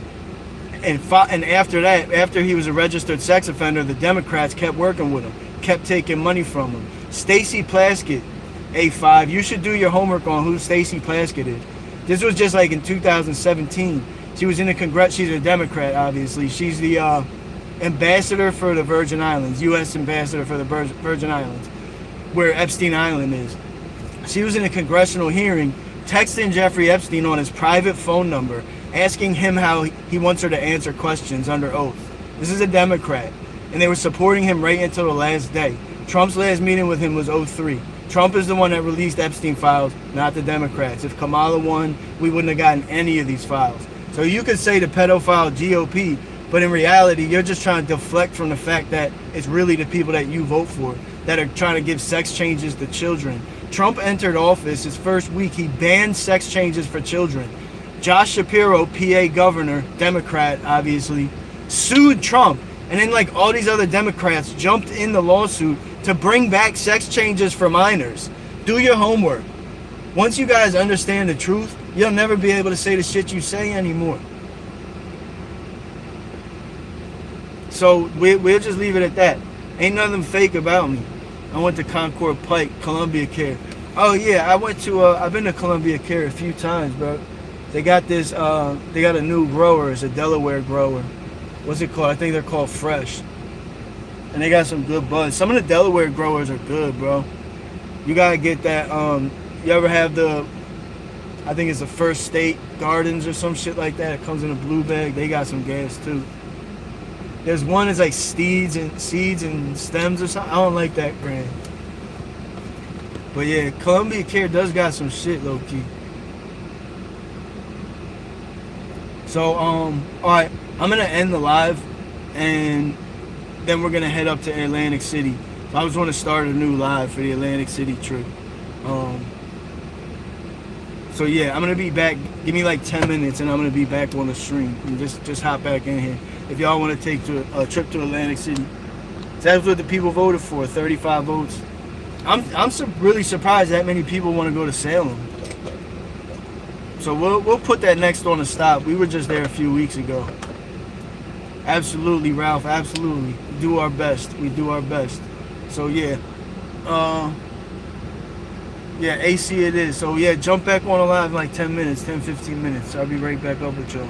Speaker 2: and after that, after he was a registered sex offender, the Democrats kept working with him, kept taking money from him. Stacey Plaskett, A5, you should do your homework on who Stacey Plaskett is. This was just like in 2017. She was in the Congress. She's a Democrat, obviously. She's the ambassador for the Virgin Islands, U.S. ambassador for the Virgin Islands, where Epstein Island is. She was in a congressional hearing, texting Jeffrey Epstein on his private phone number, asking him how he wants her to answer questions under oath. This is a Democrat, and they were supporting him right until the last day. Trump's last meeting with him was 2003. Trump is the one that released Epstein files, not the Democrats. If Kamala won, we wouldn't have gotten any of these files. So you could say the pedophile GOP, but in reality, you're just trying to deflect from the fact that it's really the people that you vote for that are trying to give sex changes to children. Trump entered office, his first week, he banned sex changes for children. Josh Shapiro, PA governor, Democrat, obviously, sued Trump. And then like all these other Democrats jumped in the lawsuit to bring back sex changes for minors. Do your homework. Once you guys understand the truth, you'll never be able to say the shit you say anymore. So we'll just leave it at that. Ain't nothing fake about me. I went to Concord Pike, Columbia Care. Oh yeah, I've been to Columbia Care a few times, bro. They got this, they got a new grower. It's a Delaware grower. What's it called? I think they're called Fresh. And they got some good buds. Some of the Delaware growers are good, bro. You gotta get that, you ever have I think it's the First State Gardens or some shit like that. It comes in a blue bag. They got some gas too. There's one that's like seeds and stems or something. I don't like that brand. But yeah, Columbia Care does got some shit low key. So alright, I'm gonna end the live, and then we're gonna head up to Atlantic City. I was gonna start a new live for the Atlantic City trip. So yeah, I'm gonna be back. Give me like 10 minutes, and I'm gonna be back on the stream. And just hop back in here if y'all want to take a trip to Atlantic City. That's what the people voted for. 35 votes. I'm really surprised that many people want to go to Salem. So we'll put that next on the stop. We were just there a few weeks ago. Absolutely, Ralph. Absolutely. We do our best. We do our best. So yeah. Yeah, AC it is. So yeah, jump back on the live in like 10 minutes, 10, 15 minutes. I'll be right back up with y'all.